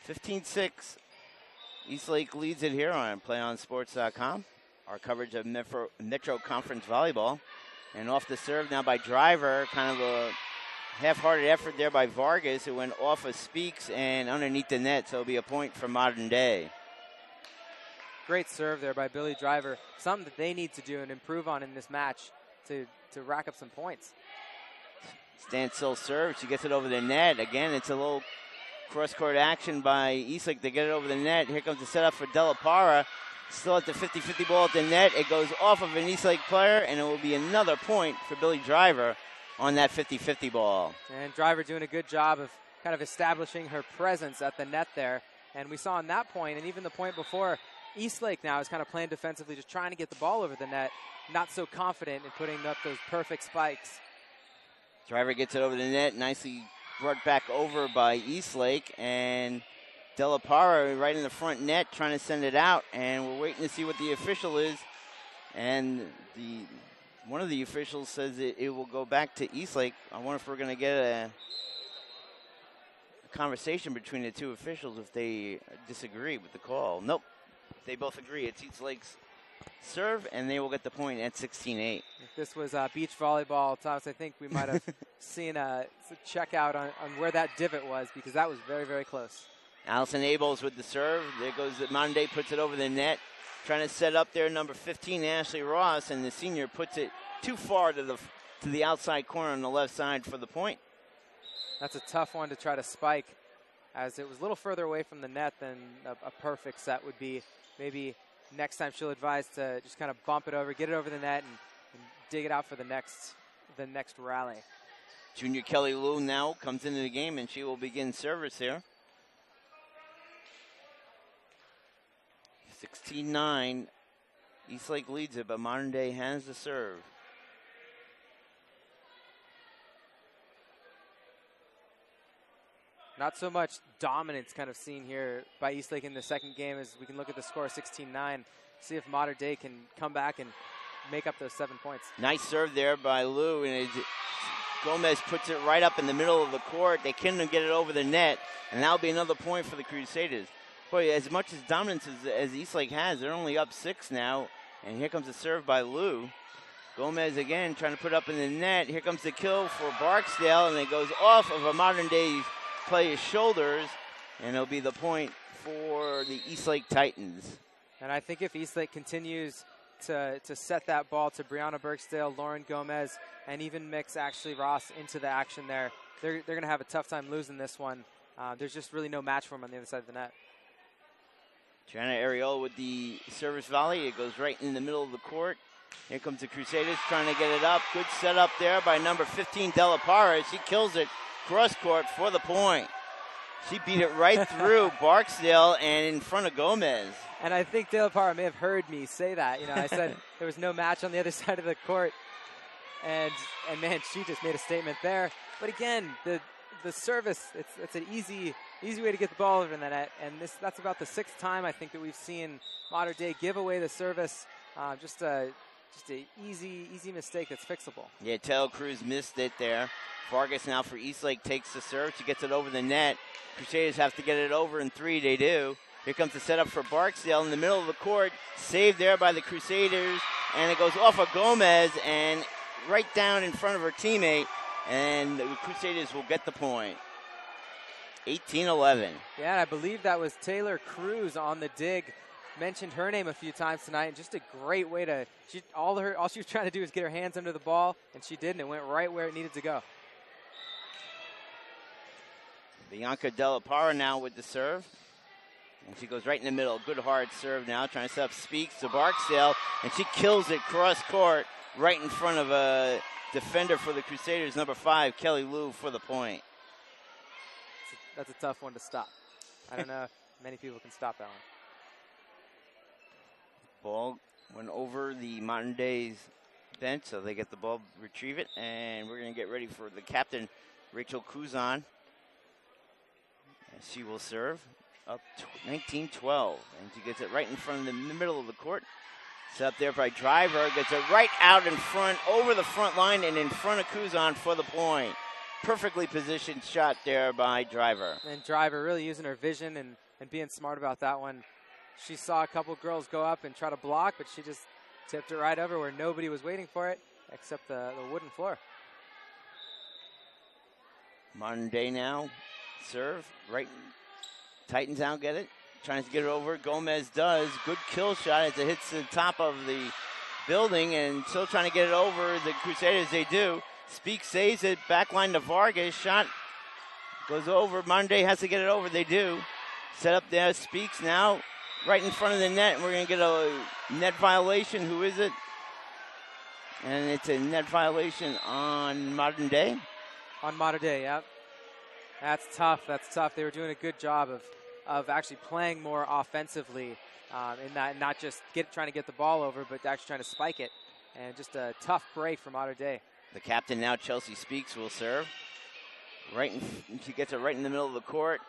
15-6, Eastlake leads it here on PlayOnSports.com. Our coverage of Metro Conference Volleyball. And off the serve now by Driver, kind of a half-hearted effort there by Vargas, who went off of Speaks and underneath the net, so it'll be a point for Modern Day. Great serve there by Billy Driver. Something that they need to do and improve on in this match to rack up some points. Standstill serve. She gets it over the net. Again, it's a little cross-court action by Eastlake. They get it over the net. Here comes the setup for Della Parra. Still at the 50-50 ball at the net. It goes off of an Eastlake player, and it will be another point for Billy Driver on that 50-50 ball. And Driver doing a good job of kind of establishing her presence at the net there. And we saw on that point, and even the point before, Eastlake now is kind of playing defensively, just trying to get the ball over the net, not so confident in putting up those perfect spikes. Driver gets it over the net, nicely brought back over by Eastlake, and Della Parra right in the front net trying to send it out, and we're waiting to see what the official is. And one of the officials says it will go back to Eastlake. I wonder if we're going to get a conversation between the two officials if they disagree with the call. Nope. They both agree. It's Eastlake's serve, and they will get the point at 16-8. If this was beach volleyball, Thomas, I think we might have seen a check out on where that divot was, because that was very, very close. Allison Abels with the serve. There goes Modern Day, puts it over the net. Trying to set up there, number 15, Ashley Ross, and the senior puts it too far to the outside corner on the left side for the point. That's a tough one to try to spike, as it was a little further away from the net than a perfect set would be. Maybe next time she'll advise to just kind of bump it over, get it over the net, and dig it out for the next rally. Junior Kelly Lou now comes into the game, and she will begin service here. 16-9. Eastlake leads it, but Modern Day has the serve. Not so much dominance kind of seen here by Eastlake in the second game, as we can look at the score 16-9, see if Modern Day can come back and make up those 7 points. Nice serve there by Lou, and Gomez puts it right up in the middle of the court. They couldn't get it over the net, and that'll be another point for the Crusaders. Boy, as much as dominance as Eastlake has, they're only up 6 now, and here comes a serve by Lou. Gomez again trying to put up in the net. Here comes the kill for Barksdale, and it goes off of a Modern Day play his shoulders, and it'll be the point for the Eastlake Titans. And I think if Eastlake continues to set that ball to Brianna Burksdale, Lauren Gomez, and even mix Ashley Ross into the action there, they're going to have a tough time losing this one. There's just really no match for them on the other side of the net. Joanna Ariola with the service volley. It goes right in the middle of the court. Here comes the Crusaders trying to get it up. Good setup there by number 15, Della Parra. She kills it cross court for the point. She beat it right through Barksdale and in front of Gomez. And I think Della Parra may have heard me say that. I said there was no match on the other side of the court. And man, she just made a statement there. But again, the service, it's an easy way to get the ball over in the net. And that's about the 6th time I think that we've seen Mater Dei give away the service. Just a easy mistake that's fixable. Yeah, Taylor Cruz missed it there. Vargas now for Eastlake takes the serve. She gets it over the net. Crusaders have to get it over in 3. They do. Here comes the setup for Barksdale in the middle of the court. Saved there by the Crusaders. And it goes off of Gomez and right down in front of her teammate. And the Crusaders will get the point. 18-11. Yeah, and I believe that was Taylor Cruz on the dig. Mentioned her name a few times tonight, and just a great way to. All she was trying to do was get her hands under the ball, and she did, and it went right where it needed to go. Bianca Della Parra now with the serve. And she goes right in the middle. Good hard serve now. Trying to set up Speaks to Barksdale. And she kills it cross court right in front of a defender for the Crusaders, number 5, Kelly Lou, for the point. That's a tough one to stop. I don't know if many people can stop that one. Ball went over the Modern Day's bench, so they get the ball, retrieve it. And we're going to get ready for the captain, Rachel Kuzan. She will serve up 19-12, and she gets it right in front of the middle of the court. Set up there by Driver, gets it right out in front, over the front line, and in front of Kuzan for the point. Perfectly positioned shot there by Driver. And Driver really using her vision and being smart about that one. She saw a couple girls go up and try to block, but she just tipped it right over where nobody was waiting for it except the wooden floor. Modern Day now. Serve, right. Titans now get it. Trying to get it over. Gomez does. Good kill shot as it hits the top of the building, and still trying to get it over. The Crusaders, they do. Speaks saves it. Backline to Vargas. Shot goes over. Modern Day has to get it over. They do. Set up there. Speaks now right in front of the net. And we're going to get a net violation. Who is it? And it's a net violation on Modern Day. On Modern Day, yeah. That's tough. That's tough. They were doing a good job of actually playing more offensively in that, not just trying to get the ball over, but actually trying to spike it. And just a tough break for Modern Day. The captain now, Chelsea Speaks, will serve. She gets it right in the middle of the court.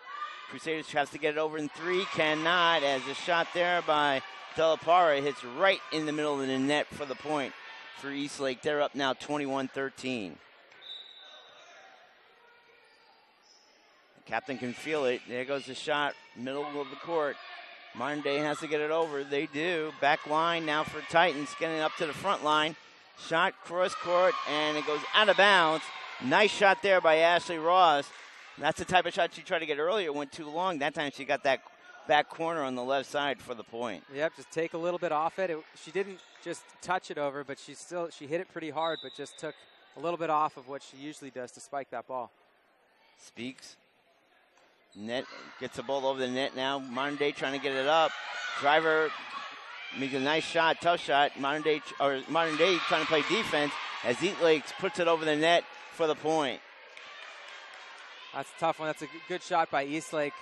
Crusaders tries to get it over in 3. Cannot, as a shot there by Della Parra hits right in the middle of the net for the point for Eastlake. They're up now 21-13. Captain can feel it. There goes the shot, middle of the court. Modern Day has to get it over. They do. Back line now for Titans, getting up to the front line. Shot cross court, and it goes out of bounds. Nice shot there by Ashley Ross. That's the type of shot she tried to get earlier. It went too long. That time she got that back corner on the left side for the point. Yep, just take a little bit off it. She didn't just touch it over, but she hit it pretty hard, but just took a little bit off of what she usually does to spike that ball. Speaks. Net gets the ball over the net now. Modern Day trying to get it up. Driver makes a nice shot, tough shot. Modern Day trying to play defense as Eastlake puts it over the net for the point. That's a tough one. That's a good shot by Eastlake.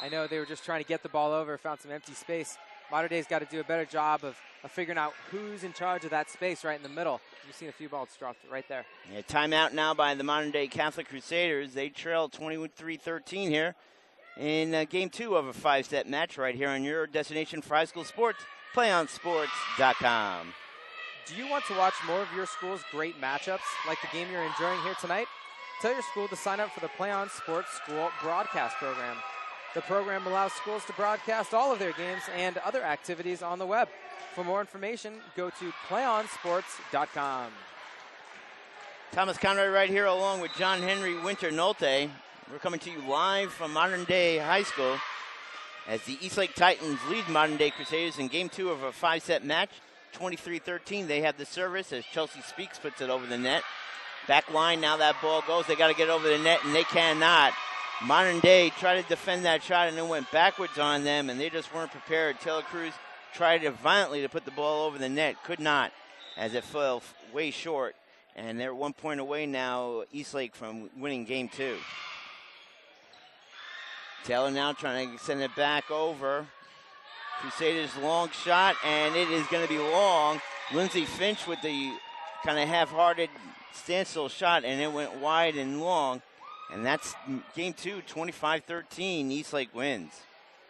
I know they were just trying to get the ball over, found some empty space. Modern Day's got to do a better job of figuring out who's in charge of that space right in the middle. You've seen a few balls dropped right there. Yeah, timeout now by the Modern Day Catholic Crusaders. They trail 23-13 here in Game 2 of a 5-set match right here on your destination for high school sports, PlayOnSports.com. Do you want to watch more of your school's great matchups like the game you're enjoying here tonight? Tell your school to sign up for the PlayOn Sports School Broadcast Program. The program allows schools to broadcast all of their games and other activities on the web. For more information, go to PlayOnSports.com. Thomas Conroy right here along with John Henry Winter Nolte. We're coming to you live from Modern Day High School as the Eastlake Titans lead Modern Day Crusaders in Game 2 of a 5-set match, 23-13. They have the service as Chelsea Speaks puts it over the net. Back line, now that ball goes. They got to get over the net, and they cannot. Modern Day tried to defend that shot, and it went backwards on them, and they just weren't prepared. Taylor Cruz tried violently to put the ball over the net. Could not, as it fell way short. And they're 1 point away now, Eastlake, from winning Game 2. Taylor now trying to send it back over. Crusaders long shot, and it is going to be long. Lindsey Finch with the kind of half-hearted standstill shot, and it went wide and long. And that's Game 2, 25-13. Eastlake wins.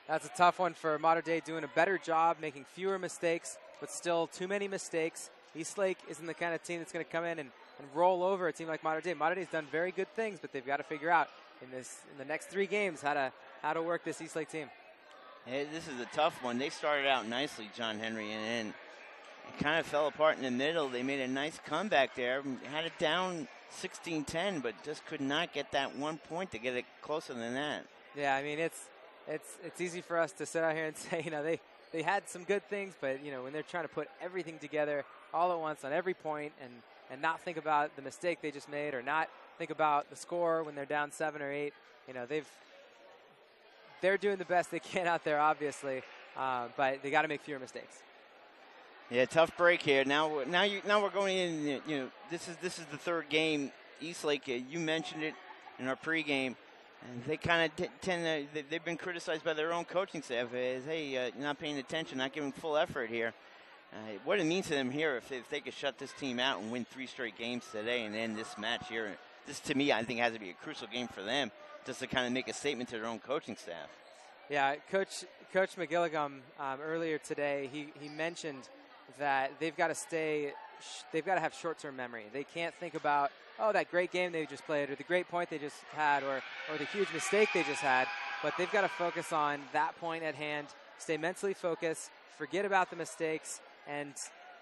That's a tough one for Modern Day, doing a better job, making fewer mistakes, but still too many mistakes. Eastlake isn't the kind of team that's going to come in and roll over a team like Modern Day. Modern Day's done very good things, but they've got to figure out in the next 3 games how to work this Eastlake team. Hey, this is a tough one. They started out nicely, John Henry, and then it kind of fell apart in the middle. They made a nice comeback there, had it down 16-10, but just could not get that 1 point to get it closer than that. Yeah, I mean, it's easy for us to sit out here and say, they had some good things, but, when they're trying to put everything together all at once on every point and not think about the mistake they just made or not think about the score when they're down 7 or 8, they're doing the best they can out there, obviously, but they got to make fewer mistakes. Yeah, tough break here. Now we're going in. This is the third game. Eastlake, you mentioned it in our pregame, and they kind of tend to. They've been criticized by their own coaching staff as, hey, you're not paying attention, not giving full effort here. What it means to them here if they could shut this team out and win 3 straight games today and end this match here. This, to me, I think has to be a crucial game for them, just to kind of make a statement to their own coaching staff. Yeah, Coach McGilligum earlier today, he mentioned that they've got to have short-term memory. They can't think about, that great game they just played or the great point they just had or the huge mistake they just had, but they've got to focus on that point at hand, stay mentally focused, forget about the mistakes, and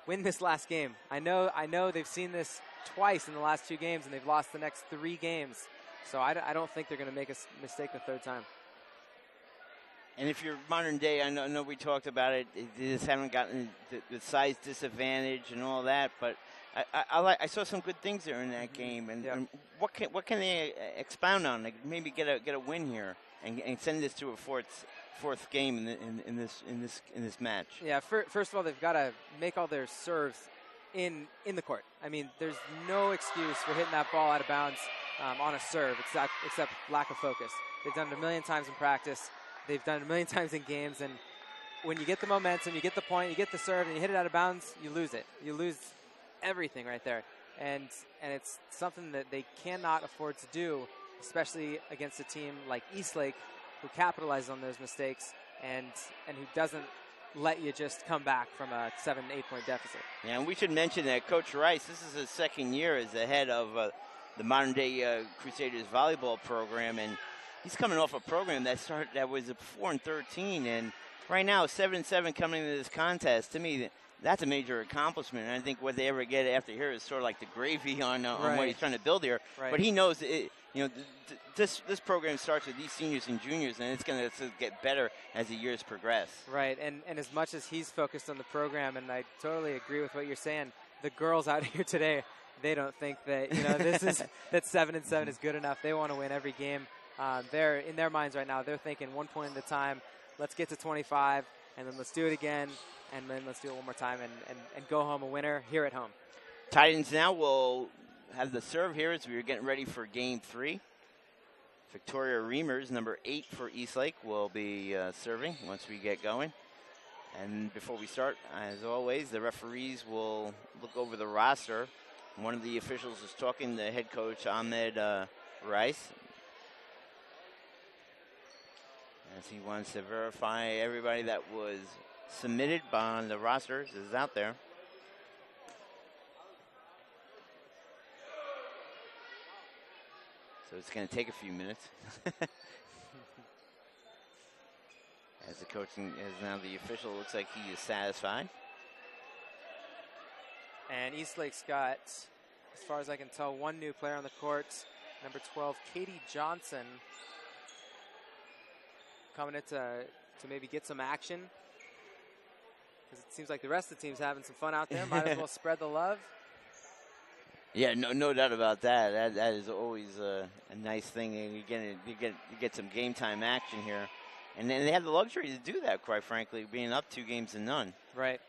win this last game. I know they've seen this twice in the last 2 games, and they've lost the next 3 games, so I don't think they're going to make a mistake the 3rd time. And if you're Modern Day, I know we talked about it. They just haven't gotten the size disadvantage and all that. But I saw some good things there in that game. And, yeah. and what can they expound on? Like maybe get a win here and send this to a fourth game in this match. Yeah. First of all, they've got to make all their serves in the court. I mean, there's no excuse for hitting that ball out of bounds on a serve except lack of focus. They've done it a million times in practice. They've done it a million times in games, and when you get the momentum, you get the point, you get the serve, and you hit it out of bounds, you lose it. You lose everything right there, and it's something that they cannot afford to do, especially against a team like Eastlake, who capitalizes on those mistakes and who doesn't let you just come back from a 7-8 point deficit. Yeah, and we should mention that Coach Rice, this is his 2nd year as the head of the Modern Day Crusaders volleyball program, and he's coming off a program that was a 4-13, and right now 7-7 coming into this contest. To me, that's a major accomplishment. And I think what they ever get after here is sort of like the gravy on what he's trying to build here. Right. But he knows this program starts with these seniors and juniors, and it's going to get better as the years progress. Right, and as much as he's focused on the program, and I totally agree with what you're saying, the girls out here today, they don't think that that 7-7 is good enough. They want to win every game. They're in their minds right now. They're thinking 1 point at a time. Let's get to 25, and then let's do it again, and then let's do it one more time and go home a winner here at home. Titans now will have the serve here as we're getting ready for Game 3. Victoria Reimers, number 8 for Eastlake, will be serving once we get going. And before we start, as always, the referees will look over the roster. One of the officials is talking to head coach Ahmed Rice, as he wants to verify everybody that was submitted on the rosters is out there. So it's going to take a few minutes. As the coaching, as now the official looks like he is satisfied. And Eastlake's got, as far as I can tell, 1 new player on the court. number 12, Katie Johnson, coming in to maybe get some action. Because it seems like the rest of the team's having some fun out there. Might as well spread the love. Yeah, no doubt about that. That is always a nice thing. And you get some game time action here. And then they have the luxury to do that, quite frankly, being up 2-0. Right.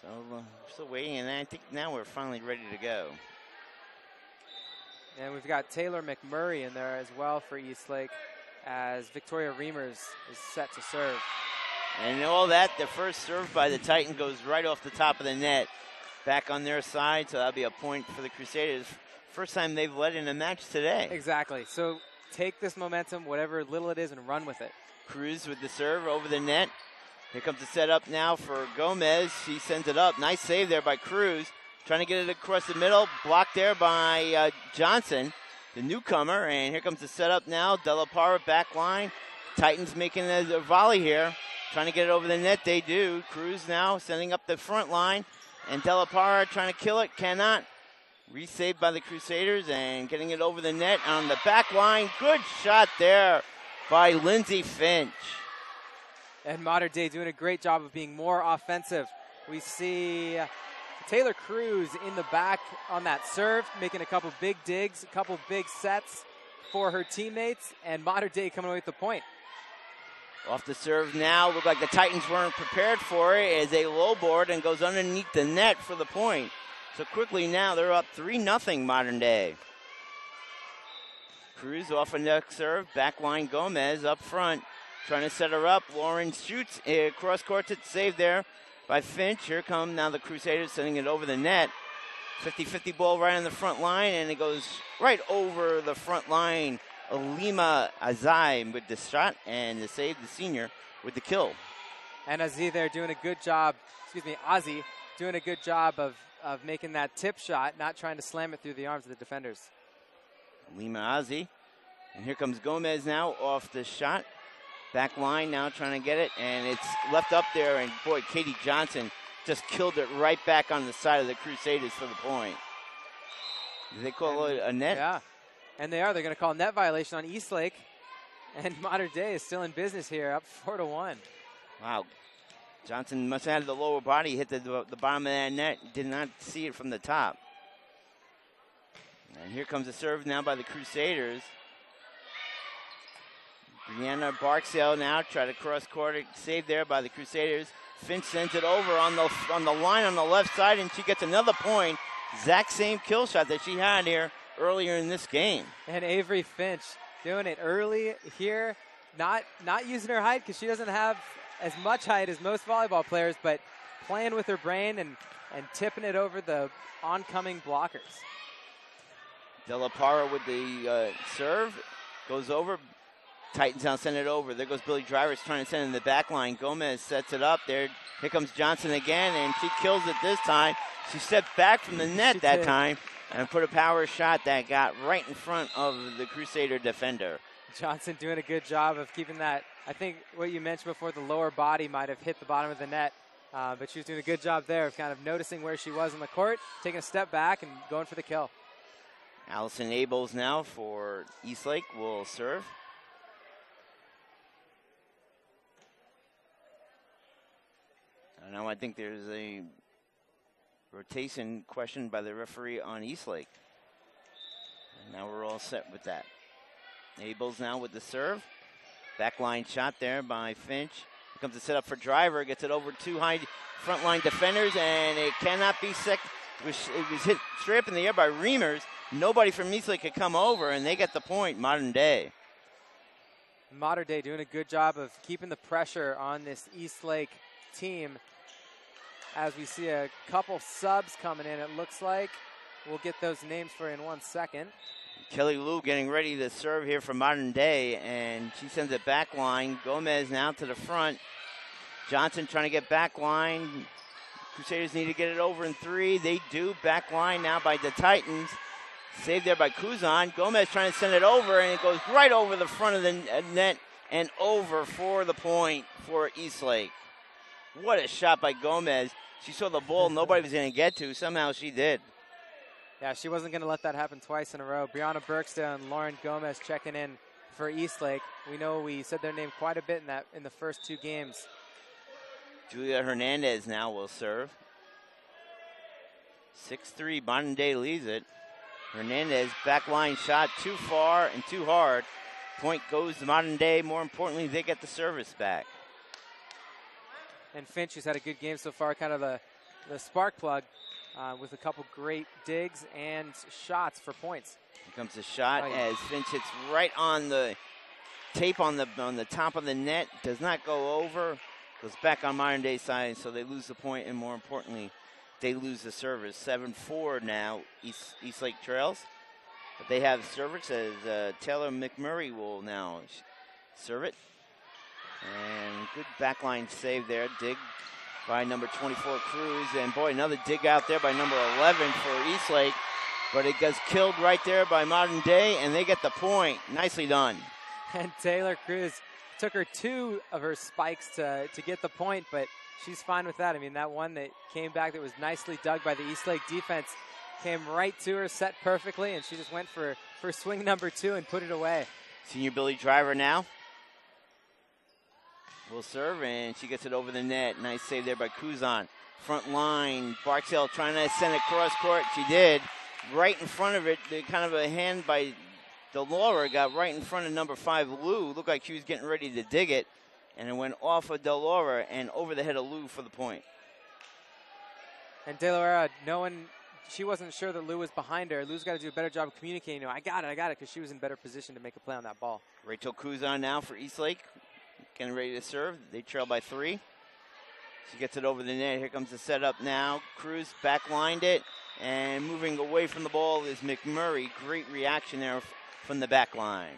So we're still waiting, and I think now we're finally ready to go. And we've got Taylor McMurray in there as well for Eastlake, as Victoria Reimers is set to serve. And all that, the first serve by the Titan goes right off the top of the net, back on their side, so that'll be a point for the Crusaders. First time they've led in a match today. Exactly. So take this momentum, whatever little it is, and run with it. Cruz with the serve over the net. Here comes the setup now for Gomez. She sends it up. Nice save there by Cruz. Trying to get it across the middle. Blocked there by Johnson, the newcomer. And here comes the setup now. De La Parra back line. Titans making a volley here. Trying to get it over the net. They do. Cruz now sending up the front line. And De La Parra trying to kill it. Cannot. Resaved by the Crusaders and getting it over the net on the back line. Good shot there by Lindsay Finch. And Mater Dei doing a great job of being more offensive. We see Taylor Cruz in the back on that serve, making a couple big digs, a couple big sets for her teammates, and Mater Dei coming away with the point. Off the serve now. Look like the Titans weren't prepared for it as a low board and goes underneath the net for the point. So quickly now they're up 3-0 Mater Dei. Cruz off a next serve. Backline Gomez up front. Trying to set her up. Lauren shoots cross court. It's saved there by Finch. Here come now the Crusaders sending it over the net. 50-50 ball right on the front line, and it goes right over the front line. Alima Azai with the shot, and the save, the senior, with the kill. And Ozzy there doing a good job, Ozzy doing a good job of making that tip shot, not trying to slam it through the arms of the defenders. Lima Ozzy. And here comes Gomez now off the shot. Back line now trying to get it, and it's left up there, and boy, Katie Johnson just killed it right back on the side of the Crusaders for the point. Did they call it a net? Yeah, and they are. They're going to call a net violation on Eastlake, and Mater Dei is still in business here, up 4-1. Wow. Johnson must have had the lower body, hit the bottom of that net, did not see it from the top. And here comes a serve now by the Crusaders. Brianna Barksdale now try to cross court, saved there by the Crusaders. Finch sends it over on the line on the left side, and she gets another point. Exact same kill shot that she had here earlier in this game. And Avery Finch doing it early here, not using her height because she doesn't have as much height as most volleyball players, but playing with her brain and tipping it over the oncoming blockers. De La Parra with the serve, goes over. Titans now send it over. There goes Billy Drivers trying to send it in the back line. Gomez sets it up there. Here comes Johnson again, and she kills it this time. She stepped back from the net that time and put a power shot that got right in front of the Crusader defender. Johnson doing a good job of keeping that. I think what you mentioned before, the lower body might have hit the bottom of the net, but she was doing a good job there of kind of noticing where she was in the court, taking a step back and going for the kill. Allison Abels now for Eastlake will serve. Now I think there's a rotation question by the referee on Eastlake. And now we're all set with that. Abels now with the serve. Backline shot there by Finch. Here comes the setup for Driver. Gets it over two high front line defenders, and it cannot be sick. It was hit straight up in the air by Reimers. Nobody from Eastlake could come over, and they get the point, Mater Dei. Mater Dei doing a good job of keeping the pressure on this Eastlake team. As we see a couple subs coming in, it looks like. We'll get those names for you in 1 second. Kelly Lou getting ready to serve here for Mater Dei, and she sends it back line. Gomez now to the front. Johnson trying to get back line. Crusaders need to get it over in three. They do. Back line now by the Titans. Saved there by Kuzan. Gomez trying to send it over, and it goes right over the front of the net and over for the point for Eastlake. What a shot by Gomez. She saw the ball nobody was going to get to. Somehow she did. Yeah, she wasn't going to let that happen twice in a row. Brianna Burksdale and Lauren Gomez checking in for Eastlake. We know we said their name quite a bit in the first 2 games. Julia Hernandez now will serve. 6-3, Modern Day leads it. Hernandez, back line shot too far and too hard. Point goes to Modern Day. More importantly, they get the service back. And Finch, who's had a good game so far, kind of the spark plug with a couple great digs and shots for points. Here comes the shot as Finch hits right on the tape on the top of the net. Does not go over. Goes back on Modern Day side, so they lose the point, and more importantly, they lose the service. 7-4 now, Eastlake trails. But they have service as Taylor McMurray will now serve it. And good backline save there. Dig by number 24, Cruz. And boy, another dig out there by number 11 for Eastlake. But it gets killed right there by Modern Day, and they get the point. Nicely done. And Taylor Cruz took her 2 of her spikes to get the point, but she's fine with that. I mean, that one that came back that was nicely dug by the Eastlake defense came right to her, set perfectly, and she just went for swing number 2 and put it away. Senior Billy Driver now will serve, and she gets it over the net. Nice save there by Kuzan. Front line, Barksdale trying to send it cross court. She did. Right in front of it, kind of a hand by Delora got right in front of number 5, Lou. Looked like she was getting ready to dig it, and it went off of Delora and over the head of Lou for the point. And Delora, she wasn't sure that Lou was behind her. Lou's got to do a better job of communicating. I got it, because she was in better position to make a play on that ball. Rachel Kuzan now for Eastlake, getting ready to serve. They trail by 3. She gets it over the net. Here comes the setup now. Cruz backlined it, and moving away from the ball is McMurray. Great reaction there from the back line.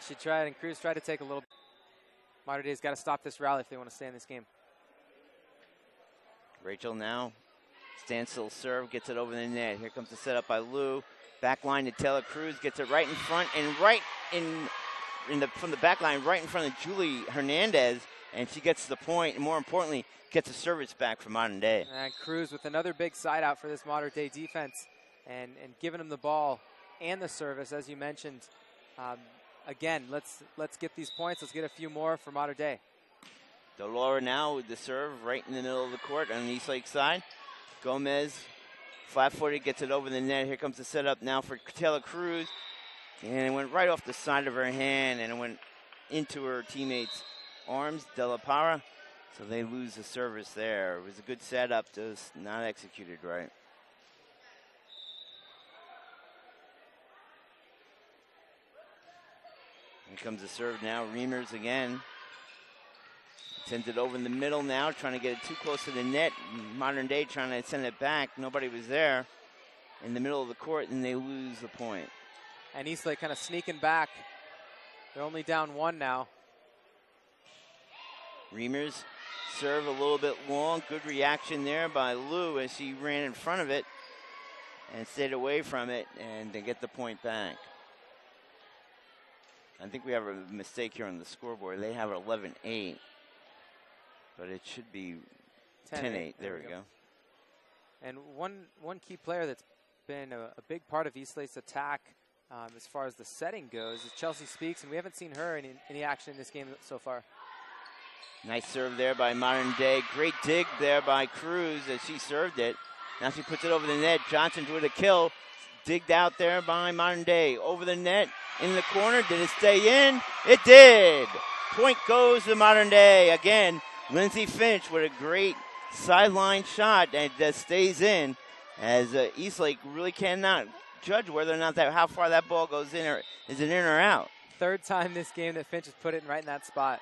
She tried, and Cruz tried to take a little. Modern Day's got to stop this rally if they want to stay in this game. Rachel now, standstill serve, gets it over the net. Here comes the setup by Lou. Back line to Taylor Cruz, gets it right in front, and right from the back line, right in front of Julie Hernandez, and she gets the point, and more importantly, gets a service back from Modern Day. And Cruz with another big side out for this Modern Day defense, and giving them the ball and the service, as you mentioned. Again, let's get these points. Let's get a few more for Modern Day. Delora now with the serve right in the middle of the court on the Eastlake side. Gomez, flat-footed, gets it over the net. Here comes the setup now for Taylor Cruz. And it went right off the side of her hand, and it went into her teammate's arms, De La Parra. So they lose the service there. It was a good setup, just not executed right. Here comes the serve now. Reimers again. Sends it over in the middle now, trying to get it too close to the net. Modern Day trying to send it back. Nobody was there in the middle of the court, and they lose the point. And Eastlake kind of sneaking back. They're only down 1 now. Reimers serve a little bit long. Good reaction there by Lou as she ran in front of it and stayed away from it, and they get the point back. I think we have a mistake here on the scoreboard. They have 11-8, but it should be 10-8. There we go. And one key player that's been a big part of Eastlake's attack as far as the setting goes is Chelsea Speaks, and we haven't seen her in any action in this game so far. Nice serve there by Modern Day. Great dig there by Cruz as she served it. Now she puts it over the net. Johnson with a kill. Digged out there by Modern Day. Over the net, in the corner. Did it stay in? It did. Point goes to Modern Day. Again, Lindsay Finch with a great sideline shot that stays in, as Eastlake really cannot judge whether or not how far that ball goes in, or is it in or out. Third time this game that Finch has put it right in that spot.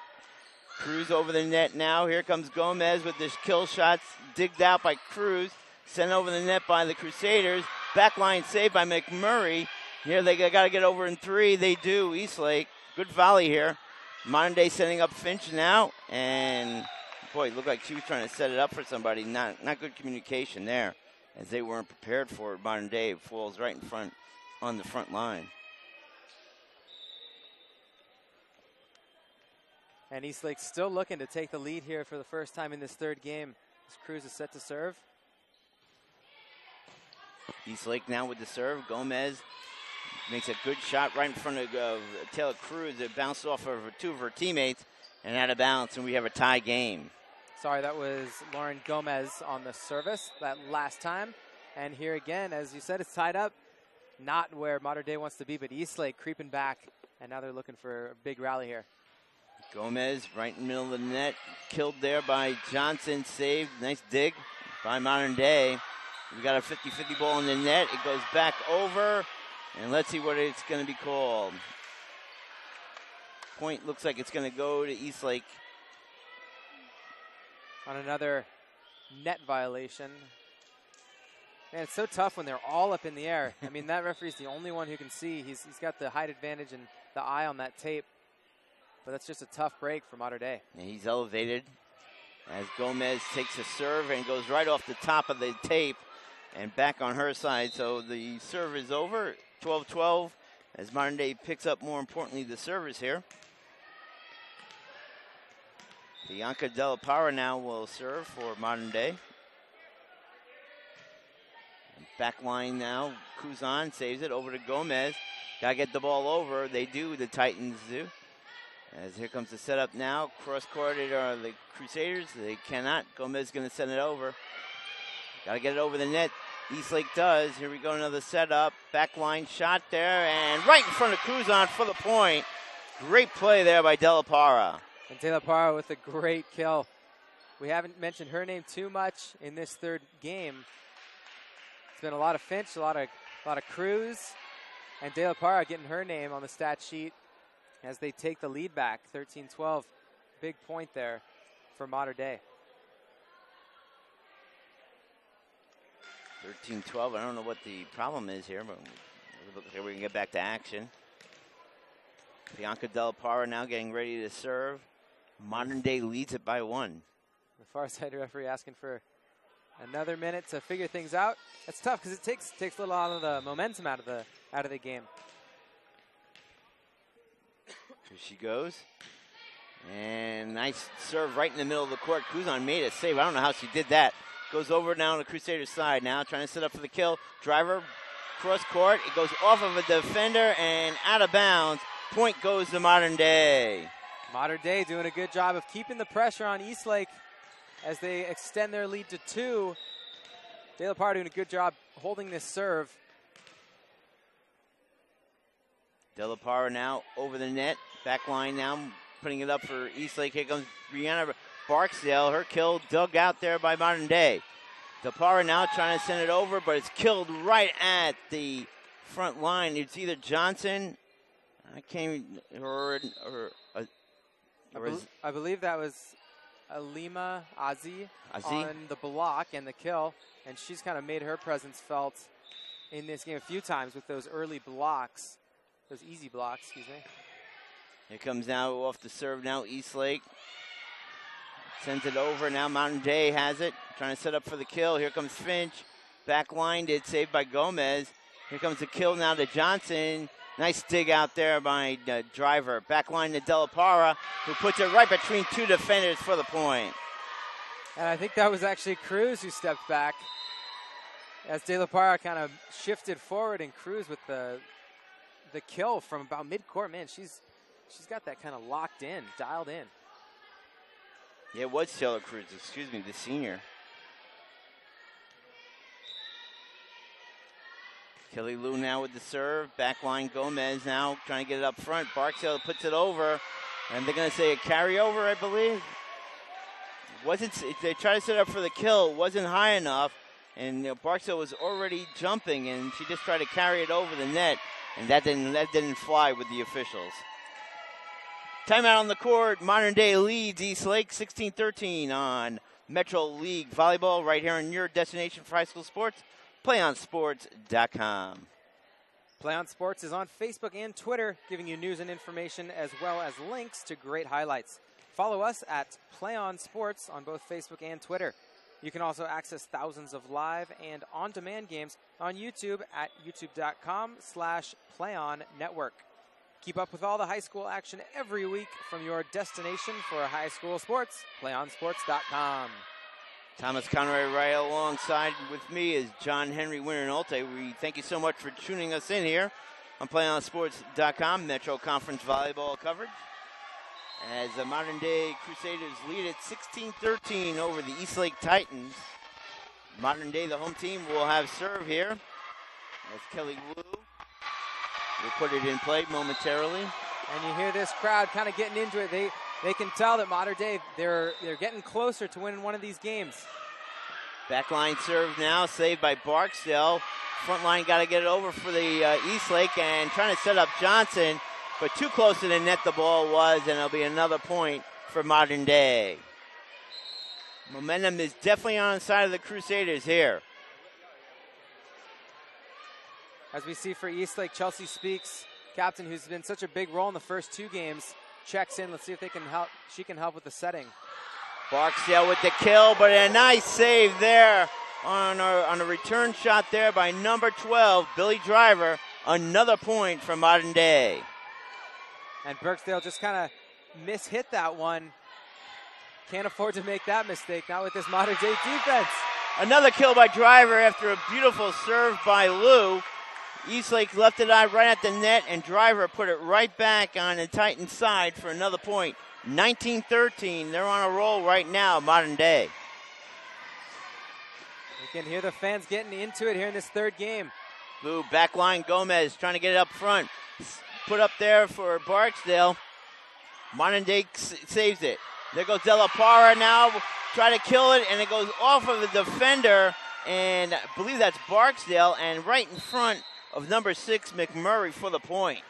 Cruz over the net now. Here comes Gomez with this kill shots digged out by Cruz. Sent over the net by the Crusaders. Backline save by McMurray. Here they got to get over in 3. They do. Eastlake. Good volley here. Modern Day sending up Finch now. And, boy, it looked like she was trying to set it up for somebody. Not good communication there, as they weren't prepared for it. Modern Day falls right in front on the front line. And Eastlake still looking to take the lead here for the first time in this third game. As Cruz is set to serve. Eastlake now with the serve. Gomez makes a good shot right in front of Taylor Cruz. It bounced off of two of her teammates and out of bounds, and we have a tie game. Sorry, that was Lauren Gomez on the service that last time. And here again, as you said, it's tied up. Not where Mater Dei wants to be, but Eastlake creeping back, and now they're looking for a big rally here. Gomez right in the middle of the net, killed there by Johnson, saved. Nice dig by Modern Day. We got a 50-50 ball in the net. It goes back over, and let's see what it's going to be called. Point looks like it's going to go to Eastlake. On another net violation. Man, it's so tough when they're all up in the air. I mean, that referee's the only one who can see. He's got the height advantage and the eye on that tape. But that's just a tough break for Mater Dei. And he's elevated as Gomez takes a serve and goes right off the top of the tape and back on her side. So the serve is over, 12-12, as Modern Day picks up, more importantly, the servers here. Bianca Della Parra now will serve for Modern Day. Back line now, Kuzan saves it over to Gomez. Got to get the ball over. They do, the Titans do. As here comes the setup now. Cross-court are the Crusaders. They cannot. Gomez going to send it over. Got to get it over the net. Eastlake does. Here we go, another setup. Back line shot there, and right in front of Kuzan for the point. Great play there by Della Parra. And Della Parra with a great kill. We haven't mentioned her name too much in this third game. It's been a lot of Finch, a lot of Cruz, and Della Parra getting her name on the stat sheet as they take the lead back, 13-12. Big point there for Mater Dei. 13-12. I don't know what the problem is here, but we can get back to action. Bianca Della Parra now getting ready to serve. Modern Day leads it by 1. The far side referee asking for another minute to figure things out. That's tough because it takes a little out of the momentum out of the game. Here she goes. And nice serve right in the middle of the court. Kuzan made a save. I don't know how she did that. Goes over now on the Crusaders side now, trying to set up for the kill. Driver, cross court. It goes off of a defender and out of bounds. Point goes to Modern Day. Mater Dei doing a good job of keeping the pressure on Eastlake as they extend their lead to 2. Della Parra doing a good job holding this serve. Della Parra now over the net. Back line now, putting it up for Eastlake. Here comes Brianna Barksdale. Her kill dug out there by Modern Day. Della Parra now trying to send it over, but it's killed right at the front line. It's either Johnson, I believe that was Alima Azi on the block and the kill, and she's kind of made her presence felt in this game a few times with those early blocks, those easy blocks, excuse me. Here comes now off the serve now Eastlake. Sends it over, now Mountain Day has it, trying to set up for the kill. Here comes Finch, back line did, saved by Gomez. Here comes the kill now to Johnson. Nice dig out there by Driver. Back line to Della Parra, who puts it right between two defenders for the point. And I think that was actually Cruz who stepped back as Della Parra kind of shifted forward, and Cruz with the kill from about mid-court. Man, she's got that kind of locked in, dialed in. Yeah, it was Taylor Cruz, excuse me, the senior. Kelly Lou now with the serve. Backline Gomez now trying to get it up front. Barksdale puts it over. And they're going to say a carryover, I believe. They tried to set up for the kill. Wasn't high enough. And Barksdale was already jumping. And she just tried to carry it over the net. And that didn't fly with the officials. Timeout on the court. Modern Day leads Eastlake 16-13 on Metro League Volleyball right here in your destination for high school sports. PlayOnSports.com. PlayOn Sports is on Facebook and Twitter, giving you news and information as well as links to great highlights. Follow us at PlayOn Sports on both Facebook and Twitter. You can also access thousands of live and on-demand games on YouTube at youtube.com/PlayOnNetwork. Keep up with all the high school action every week from your destination for high school sports, PlayOnSports.com. Thomas Conroy right alongside with me is John Henry Winter-Nolte. We thank you so much for tuning us in here on PlayOnSports.com, Metro Conference Volleyball coverage. As the modern-day Crusaders lead at 16-13 over the Eastlake Titans. Modern Day, the home team, will have serve here. As Kelly Wu will put it in play momentarily. And you hear this crowd kind of getting into it. They can tell that Modern Day, they're getting closer to winning one of these games. Backline serve now, saved by Barksdale. Front line got to get it over for the Eastlake and trying to set up Johnson, but too close to the net the ball was, and it'll be another point for Modern Day. Momentum is definitely on the side of the Crusaders here. As we see for Eastlake, Chelsea Speaks, captain, who's been such a big role in the first two games, checks in. Let's see if they can help. She can help with the setting. Barksdale with the kill, but a nice save there on a return shot there by number 12, Billy Driver. Another point for Modern Day. And Birksdale just kind of mishit that one. Can't afford to make that mistake, not with this Modern Day defense. Another kill by Driver after a beautiful serve by Lou. Eastlake left it out right at the net, and Driver put it right back on the Titans' side for another point. 19-13. They're on a roll right now, Modern Day. You can hear the fans getting into it here in this third game. Lou, backline, Gomez trying to get it up front. Put up there for Barksdale. Modern Day saves it. There goes De La Parra now. Try to kill it, and it goes off of the defender, and I believe that's Barksdale, and right in front of number 6, McMurray, for the point.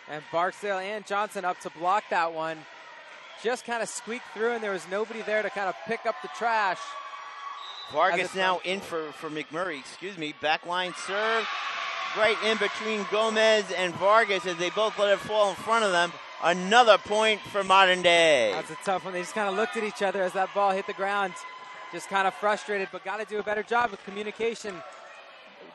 And Barksdale and Johnson up to block that one. Just kind of squeaked through, and there was nobody there to kind of pick up the trash. Vargas now in for McMurray, Backline serve right in between Gomez and Vargas as they both let it fall in front of them. Another point for Modern Day. That's a tough one. They just kind of looked at each other as that ball hit the ground. Just kind of frustrated, but got to do a better job with communication.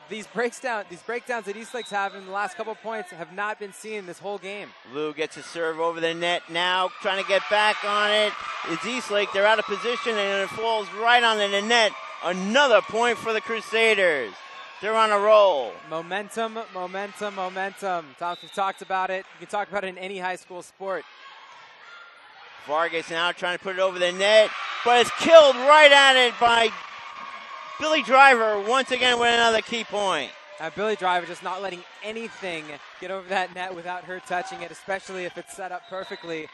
These breakdowns that Eastlake's having in the last couple of points have not been seen this whole game. Lou gets a serve over the net now, trying to get back on it. It's Eastlake. They're out of position, and it falls right on the net. Another point for the Crusaders. They're on a roll. Momentum. Tom, we've talked about it. You can talk about it in any high school sport. Vargas now trying to put it over the net, but it's killed right at it by Billy Driver once again with another key point. Billy Driver just not letting anything get over that net without her touching it, especially if it's set up perfectly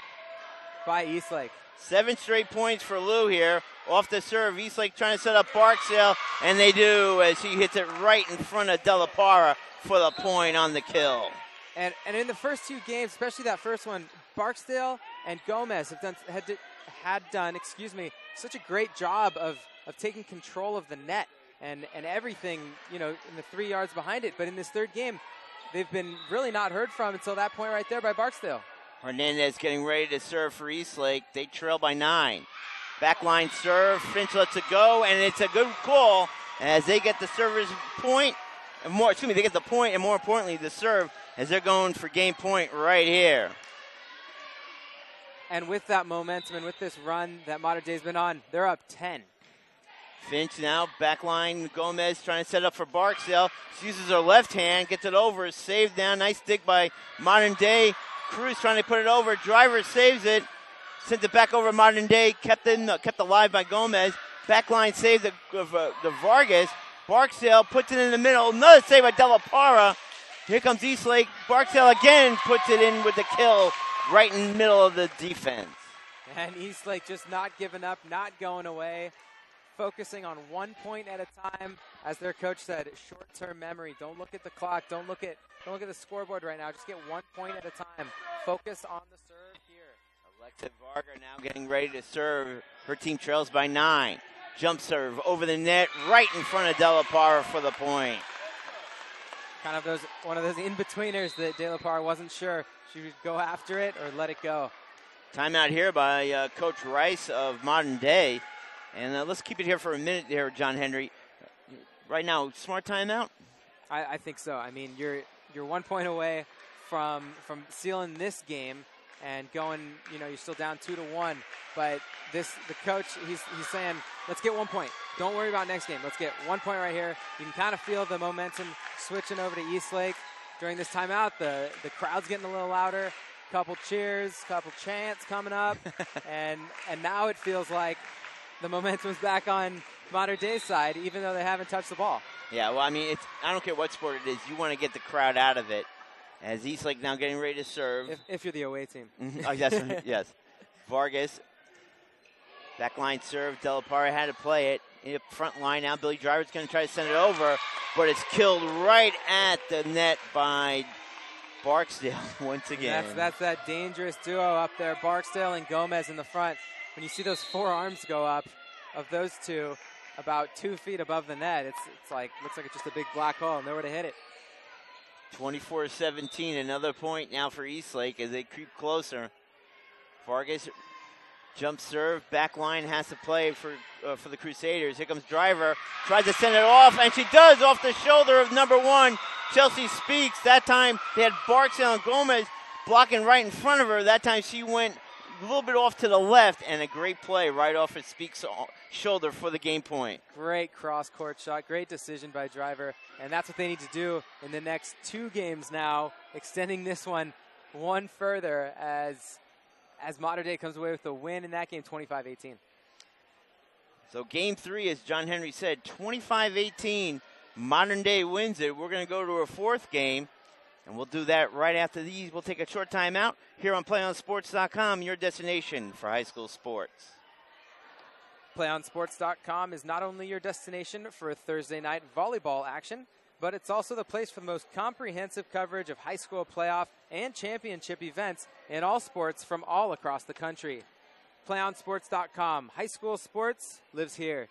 by Eastlake. 7 straight points for Lou here. Off the serve, Eastlake trying to set up Barksdale, and they do as he hits it right in front of De La Parra for the point on the kill. And in the first two games, especially that first one, Barksdale and Gomez had done such a great job of taking control of the net and everything, in the 3 yards behind it. But in this third game, they've been really not heard from until that point right there by Barksdale. Hernandez getting ready to serve for Eastlake. They trail by 9. Backline serve, Finch lets it go, and it's a good call as they get the server's point. They get the point, and more importantly, the serve, as they're going for game point right here. And with that momentum and with this run that Modern Day's been on, they're up 10. Finch now, backline, Gomez trying to set up for Barksdale. She uses her left hand, gets it over, saved down. Nice stick by Modern Day. Cruz trying to put it over. Driver saves it. Sent it back over Modern Day. Kept alive by Gomez. Backline save the Vargas. Barksdale puts it in the middle. Another save by De La Parra. Here comes Eastlake. Barksdale again puts it in with the kill right in the middle of the defense. And Eastlake just not giving up, not going away. Focusing on 1 point at a time. As their coach said, short-term memory. Don't look at the clock. Don't look at the scoreboard right now. Just get 1 point at a time. Focus on the serve here. Alexa Varga now getting ready to serve. Her team trails by 9. Jump serve over the net right in front of De La Parra for the point. Kind of one of those in-betweeners that De La Parra wasn't sure she would go after it or let it go. Timeout here by Coach Rice of Modern Day. And let's keep it here for a minute there, John Henry. Right now, smart timeout? I think so. I mean, you're 1 point away from sealing this game. and going, you're still down 2-1. But the coach, he's saying, let's get 1 point. Don't worry about next game. Let's get 1 point right here. You can kind of feel the momentum switching over to Eastlake during this timeout. The crowd's getting a little louder. Couple cheers, couple chants coming up, and now it feels like the momentum's back on Modern Day's side, even though they haven't touched the ball. Yeah, well, I mean, I don't care what sport it is. You want to get the crowd out of it. As Eastlake now getting ready to serve. If you're the away team. Oh, yes, yes. Vargas, back line serve. Del Parra had to play it. In the front line now, Billy Driver's going to try to send it over, but it's killed right at the net by Barksdale once again. That's that dangerous duo up there, Barksdale and Gomez in the front. When you see those forearms go up of those two about 2 feet above the net, it's like, looks like it's just a big black hole, nowhere to hit it. 24-17, another point now for Eastlake as they creep closer. Vargas jump serve, back line has to play for the Crusaders. Here comes Driver, tries to send it off, and she does off the shoulder of number 1, Chelsea Speaks. That time they had Barksdale and Gomez blocking right in front of her. That time she went a little bit off to the left, and a great play right off of Speaks' shoulder for the game point. Great cross-court shot, great decision by Driver, and that's what they need to do in the next 2 games now, extending this one further as Modern Day comes away with a win in that game, 25-18. So game 3, as John Henry said, 25-18. Modern Day wins it. We're going to go to our 4th game, and we'll do that right after these. We'll take a short time out here on PlayOnSports.com, your destination for high school sports. PlayOnSports.com is not only your destination for Thursday night volleyball action, but it's also the place for the most comprehensive coverage of high school playoff and championship events in all sports from all across the country. PlayOnSports.com. High school sports lives here.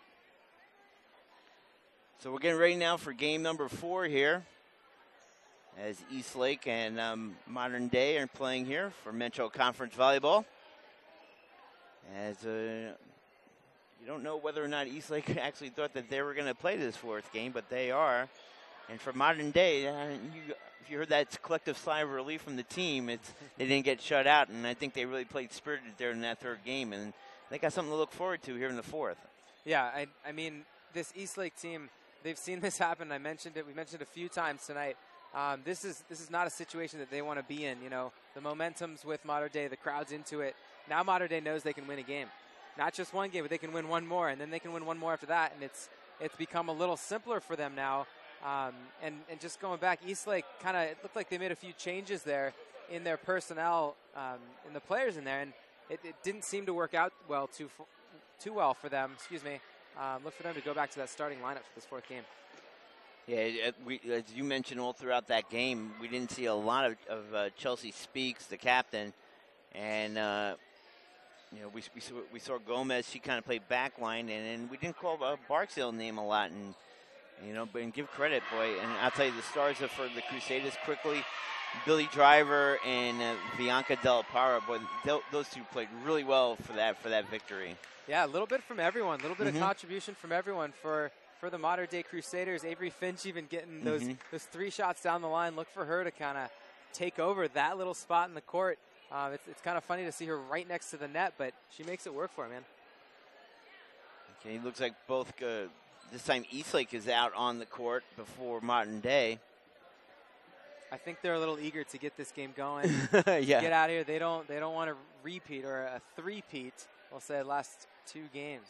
So we're getting ready now for game number 4 here, as Eastlake and Modern Day are playing here for Metro Conference Volleyball. As you don't know whether or not Eastlake actually thought that they were going to play this 4th game, but they are. And for Modern Day, if you heard that collective sigh of relief from the team, they didn't get shut out, and I think they really played spirited there in that 3rd game, and they got something to look forward to here in the 4th. Yeah, I mean, this Eastlake team, they've seen this happen. I mentioned it. We mentioned it a few times tonight. This is not a situation that they want to be in. The momentum's with Modern Day. The crowd's into it. Now Modern Day knows they can win a game. Not just one game, but they can win one more, and then they can win one more after that, and it's become a little simpler for them now. And just going back, Eastlake it looked like they made a few changes there in their personnel, in the players in there, and it didn't seem to work out too well for them. Look for them to go back to that starting lineup for this 4th game. Yeah, as you mentioned all throughout that game, we didn't see a lot of Chelsea Speaks, the captain, and we saw Gomez. She kind of played back line, and we didn't call Barksdale's name a lot, and but give credit, boy. And I'll tell you, the stars are for the Crusaders quickly. Billy Driver and Bianca Del Parra, boy, those two played really well for that victory. Yeah, a little bit from everyone, a little bit of contribution from everyone for the Modern Day Crusaders. Avery Finch even getting those 3 shots down the line. Look for her to kind of take over that little spot in the court. It's kind of funny to see her right next to the net, but she makes it work for her, man. Okay, it looks like both. This time Eastlake is out on the court before Modern Day. I think they're a little eager to get this game going. Yeah. Get out of here. They don't want a repeat or a three-peat. We'll say last 2 games.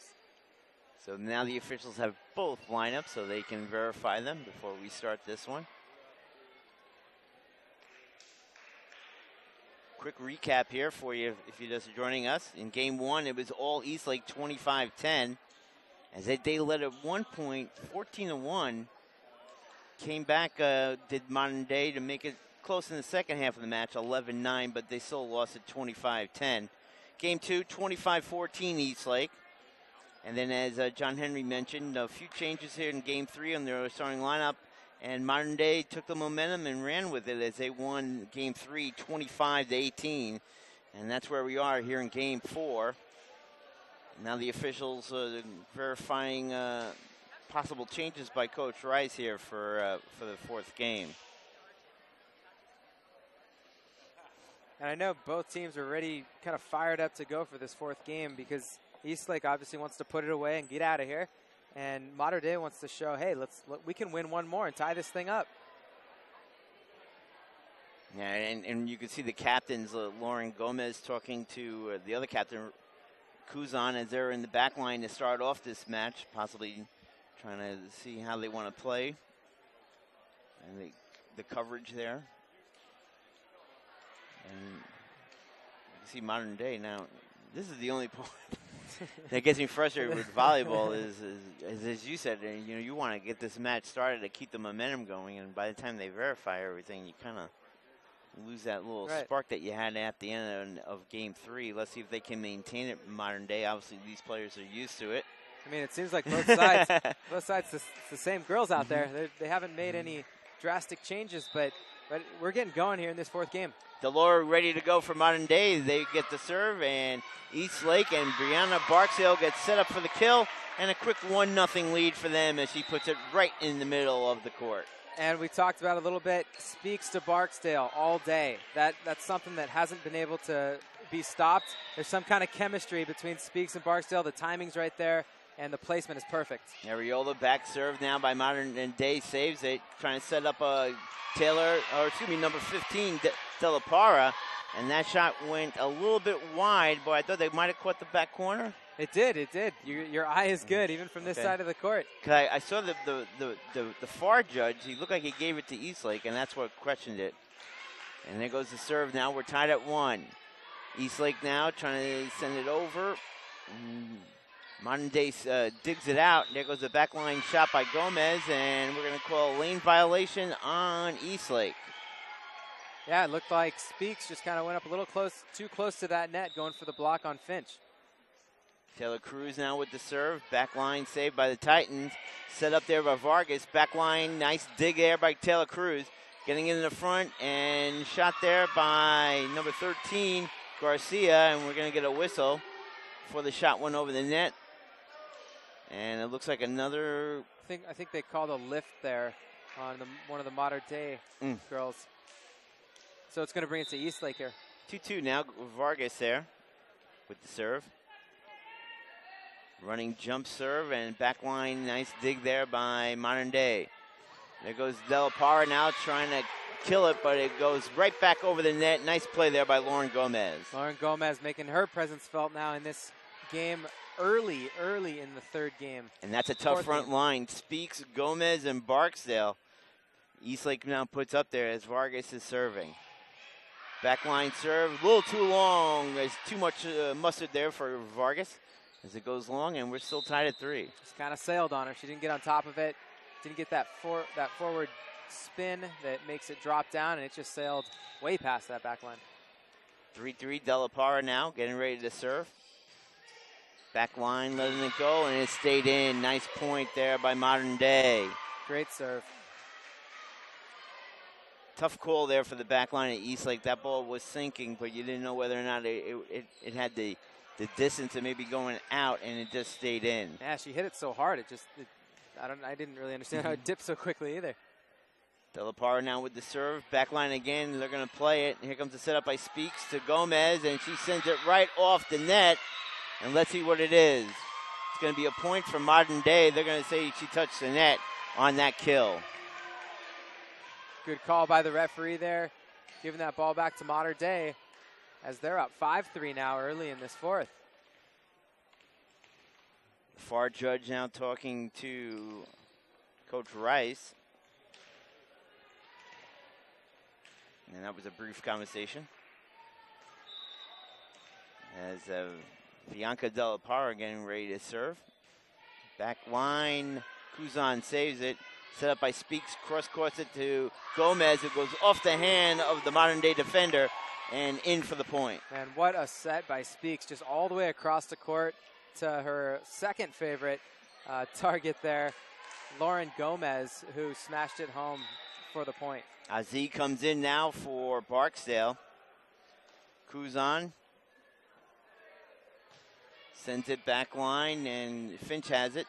So now the officials have both lineups, so they can verify them before we start this one. Quick recap here for you if you're just joining us. In game 1, it was all Eastlake 25-10. As they led at 1 point, 14-1. Came back, did Modern Day to make it close in the second half of the match, 11-9, but they still lost at 25-10. Game 2, 25-14 Eastlake. And then as John Henry mentioned, a few changes here in Game 3 on their starting lineup. And Modern Day took the momentum and ran with it as they won Game 3, 25-18. And that's where we are here in Game 4. Now the officials verifying possible changes by Coach Rice here for the 4th game. And I know both teams are ready, kind of fired up to go for this fourth game because Eastlake obviously wants to put it away and get out of here. And Mater Dei wants to show, hey, we can win one more and tie this thing up. Yeah, and you can see the captains, Lauren Gomez talking to the other captain, Kuzan, as they're in the back line to start off this match, possibly trying to see how they want to play. And the coverage there. And you can see Modern Day now. This is the only point that gets me frustrated with volleyball is as you said, you want to get this match started to keep the momentum going, and by the time they verify everything, you kind of lose that little spark that you had at the end of Game 3. Let's see if they can maintain it in Modern Day. Obviously, these players are used to it. I mean, it seems like both sides, it's the same girls out there. They haven't made any drastic changes, but we're getting going here in this fourth game. Delora ready to go for Modern Day. They get the serve, and Eastlake and Brianna Barksdale get set up for the kill, and a quick 1-0 lead for them as she puts it right in the middle of the court. And we talked about it a little bit, speaks to Barksdale all day. That's something that hasn't been able to be stopped. There's some kind of chemistry between Speaks and Barksdale. The timing's right there, and the placement is perfect. Ariola back serve now by Modern Day, saves it, trying to set up a number 15, De La Parra, and that shot went a little bit wide, but I thought they might have caught the back corner. It did. Your eye is good, even from this side of the court. Cause I saw the far judge. He looked like he gave it to Eastlake, and that's what questioned it. And there goes the serve now. We're tied at 1. Eastlake now trying to send it over. Modern Day digs it out. There goes the backline shot by Gomez, and we're going to call a lane violation on Eastlake. Yeah, it looked like Speaks just kind of went up a little too close to that net, going for the block on Finch. Taylor Cruz now with the serve. Backline saved by the Titans. Set up there by Vargas. Backline, nice dig there by Taylor Cruz. Getting in the front and shot there by number 13, Garcia. And we're going to get a whistle before the shot went over the net. And it looks like another... I think they called a lift there on one of the Modern Day girls. So it's going to bring it to Eastlake here. 2-2 now. Vargas there with the serve. Running jump serve and backline, nice dig there by Modern Day. There goes De La Parra now trying to kill it, but it goes right back over the net. Nice play there by Lauren Gomez. Lauren Gomez making her presence felt now in this game early in the third game. And that's a tough front line. Speaks, Gomez, and Barksdale. Eastlake now puts up there as Vargas is serving. Backline serve, a little too long. There's too much mustard there for Vargas as it goes long, and we're still tied at 3. Just kind of sailed on her. She didn't get on top of it. Didn't get that forward spin that makes it drop down, and it just sailed way past that back line. 3-3, De La Parra now getting ready to serve. Back line letting it go, and it stayed in. Nice point there by Modern Day. Great serve. Tough call there for the back line at Eastlake. That ball was sinking, but you didn't know whether or not it had the distance of maybe going out, and it just stayed in. Yeah, she hit it so hard. I didn't really understand how it dipped so quickly either. De La Parra now with the serve. Back line again. They're going to play it. Here comes the setup by Speaks to Gomez, and she sends it right off the net. And let's see what it is. It's going to be a point for Modern Day. They're going to say she touched the net on that kill. Good call by the referee there, giving that ball back to Modern Day as they're up 5-3 now early in this fourth. The far judge now talking to Coach Rice. And that was a brief conversation. As Bianca De La Parra getting ready to serve. Back line, Kuzan saves it. Set up by Speaks, cross-courts it to Gomez, who goes off the hand of the Modern Day defender and in for the point. And what a set by Speaks, just all the way across the court to her second favorite target there, Lauren Gomez, who smashed it home for the point. Aziz comes in now for Barksdale. Kuzan sends it back line, and Finch has it.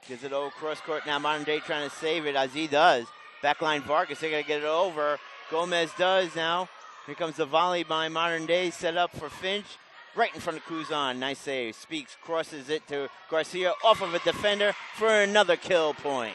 Gives it over cross court. Now Modern Day trying to save it. Aziz does. Backline Vargas. They're going to get it over. Gomez does now. Here comes the volley by Modern Day, set up for Finch. Right in front of Kuzan. Nice save. Speaks, crosses it to Garcia off of a defender for another kill point.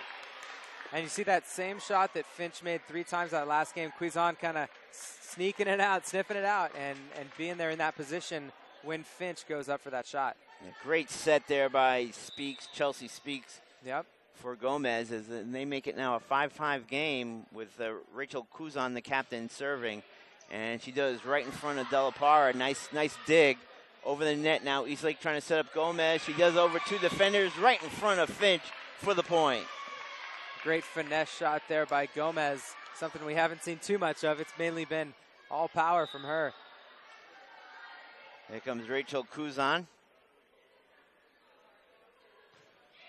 And you see that same shot that Finch made 3 times that last game. Kuzan kind of sneaking it out, sniffing it out, and being there in that position when Finch goes up for that shot. Yeah, great set there by Speaks, Chelsea Speaks. Yep. For Gomez, as they make it now a 5-5 game with Rachel Kuzan, the captain, serving. And she does right in front of De La Parra. Nice dig over the net now. Eastlake trying to set up Gomez. She does over 2 defenders right in front of Finch for the point. Great finesse shot there by Gomez. Something we haven't seen too much of. It's mainly been all power from her. Here comes Rachel Kuzan.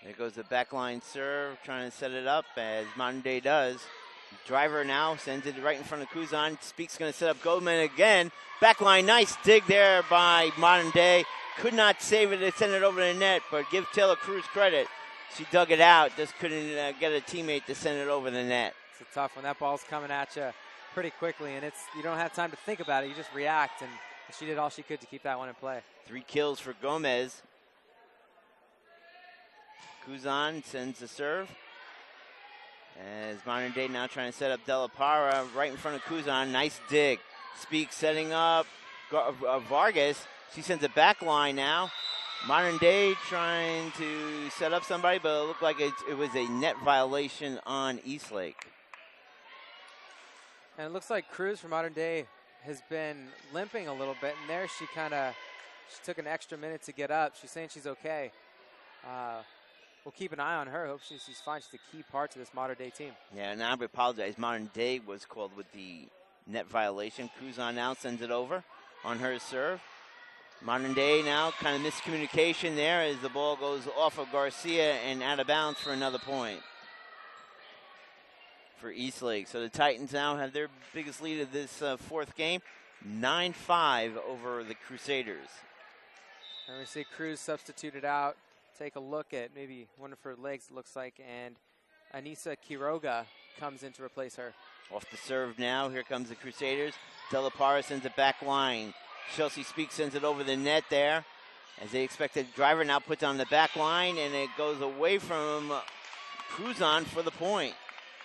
There goes the backline serve, trying to set it up as Modern Day does. Driver now sends it right in front of Kuzan. Speaks going to set up Gomez again. Backline, nice dig there by Modern Day. Could not save it and send it over the net, but give Taylor Cruz credit. She dug it out, just couldn't get a teammate to send it over the net. It's a tough one. That ball's coming at you pretty quickly, and you don't have time to think about it. You just react, and she did all she could to keep that one in play. 3 kills for Gomez. Kuzan sends the serve. As Modern Day now trying to set up De La Parra right in front of Kuzan. Nice dig. Speaks setting up Vargas. She sends a back line now. Modern Day trying to set up somebody, but it looked like it was a net violation on Eastlake. And it looks like Cruz from Modern Day has been limping a little bit, and there she took an extra minute to get up. She's saying she's okay. We'll keep an eye on her. Hope she's fine. She's a key part to this Modern Day team. Yeah, and I apologize. Modern Day was called with the net violation. Kuzan now sends it over on her serve. Modern Day now kind of miscommunication there as the ball goes off of Garcia and out of bounds for another point for Eastlake. So the Titans now have their biggest lead of this 4th game, 9-5 over the Crusaders. And we see Cruz substituted out. Take a look at maybe one of her legs, it looks like, and Anissa Quiroga comes in to replace her. Off the serve now, here comes the Crusaders. De La Parra sends it back line. Chelsea Speaks sends it over the net there. As they expected, Driver now puts on the back line, and it goes away from Kuzan for the point.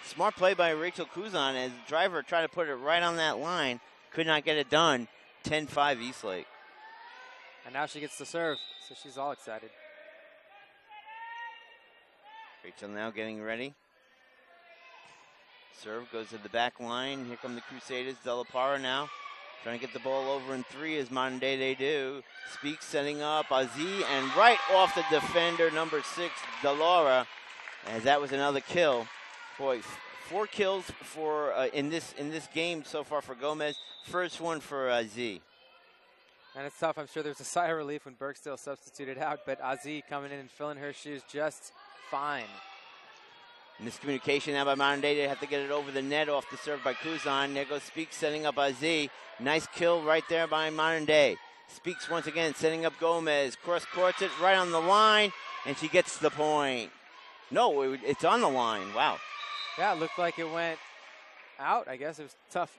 Smart play by Rachel Kuzan as Driver tried to put it right on that line. Could not get it done. 10-5 Eastlake. And now she gets to serve, so she's all excited. Rachel now getting ready. Serve goes to the back line. Here come the Crusaders. De La Parra now trying to get the ball over in 3 as Modern Day they do. Speaks setting up Aziz and right off the defender, number 6, Delora, as that was another kill. Boy, 4 kills for in this game so far for Gomez. First one for Aziz. And it's tough. I'm sure there's a sigh of relief when Burkstill substituted out, but Aziz coming in and filling her shoes just fine. Miscommunication now by Modern Day. They have to get it over the net off the serve by Kuzan. There goes Speaks setting up Aziz. Nice kill right there by Modern Day. Speaks once again setting up Gomez. Cross-courts it right on the line, and she gets the point. No, it's on the line. Wow. Yeah, it looked like it went out. I guess it was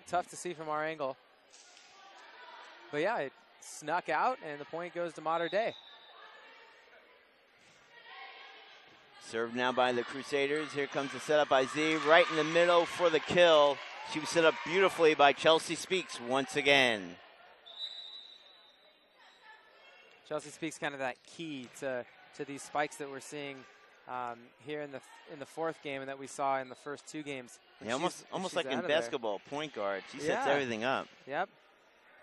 tough to see from our angle. But yeah, it snuck out, and the point goes to Modern Day. Served now by the Crusaders. Here comes the setup by Z right in the middle for the kill. She was set up beautifully by Chelsea Speaks once again. Chelsea Speaks kind of that key to these spikes that we're seeing here in the 4th game and that we saw in the first 2 games. Yeah, almost like in basketball, point guard. She sets everything up. Yep.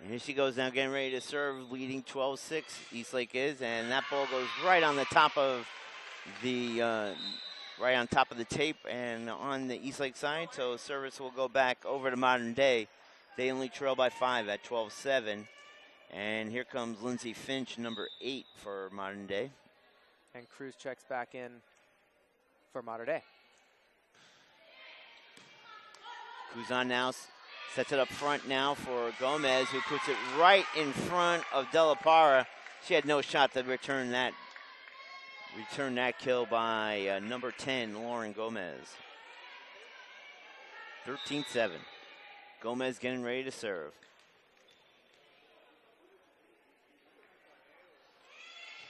And here she goes now getting ready to serve, leading 12-6 Eastlake is, and that ball goes right on the top of the tape and on the Eastlake side, so service will go back over to Modern Day. They only trail by 5 at 12-7. And here comes Lindsay Finch, number 8 for Modern Day. And Cruz checks back in for Modern Day. Kuzan now sets it up front now for Gomez, who puts it right in front of De La Parra. She had no shot to return that kill by number 10, Lauren Gomez. 13-7. Gomez getting ready to serve.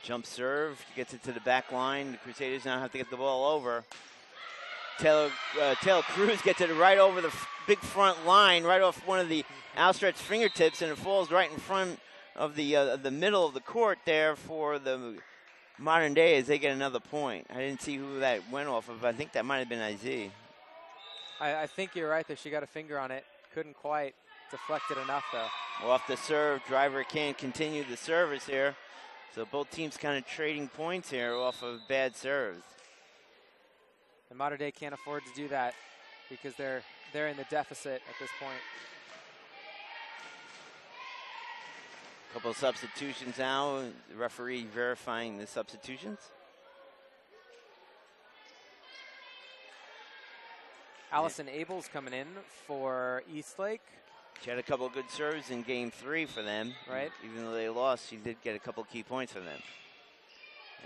Jump serve, gets it to the back line. The Crusaders now have to get the ball over. Taylor Cruz gets it right over the big front line, right off one of the outstretched fingertips, and it falls right in front of the middle of the court there for the Modern Day as they get another point. I didn't see who that went off of, but I think that might have been IZ. I think you're right there. She got a finger on it. Couldn't quite deflect it enough, though. Well, off the serve, Driver can't continue the service here. So both teams kind of trading points here off of bad serves. And Modern Day can't afford to do that because they're in the deficit at this point. A couple of substitutions now. The referee verifying the substitutions. Allison Abels coming in for Eastlake. She had a couple of good serves in game 3 for them. Right. Even though they lost, she did get a couple of key points for them.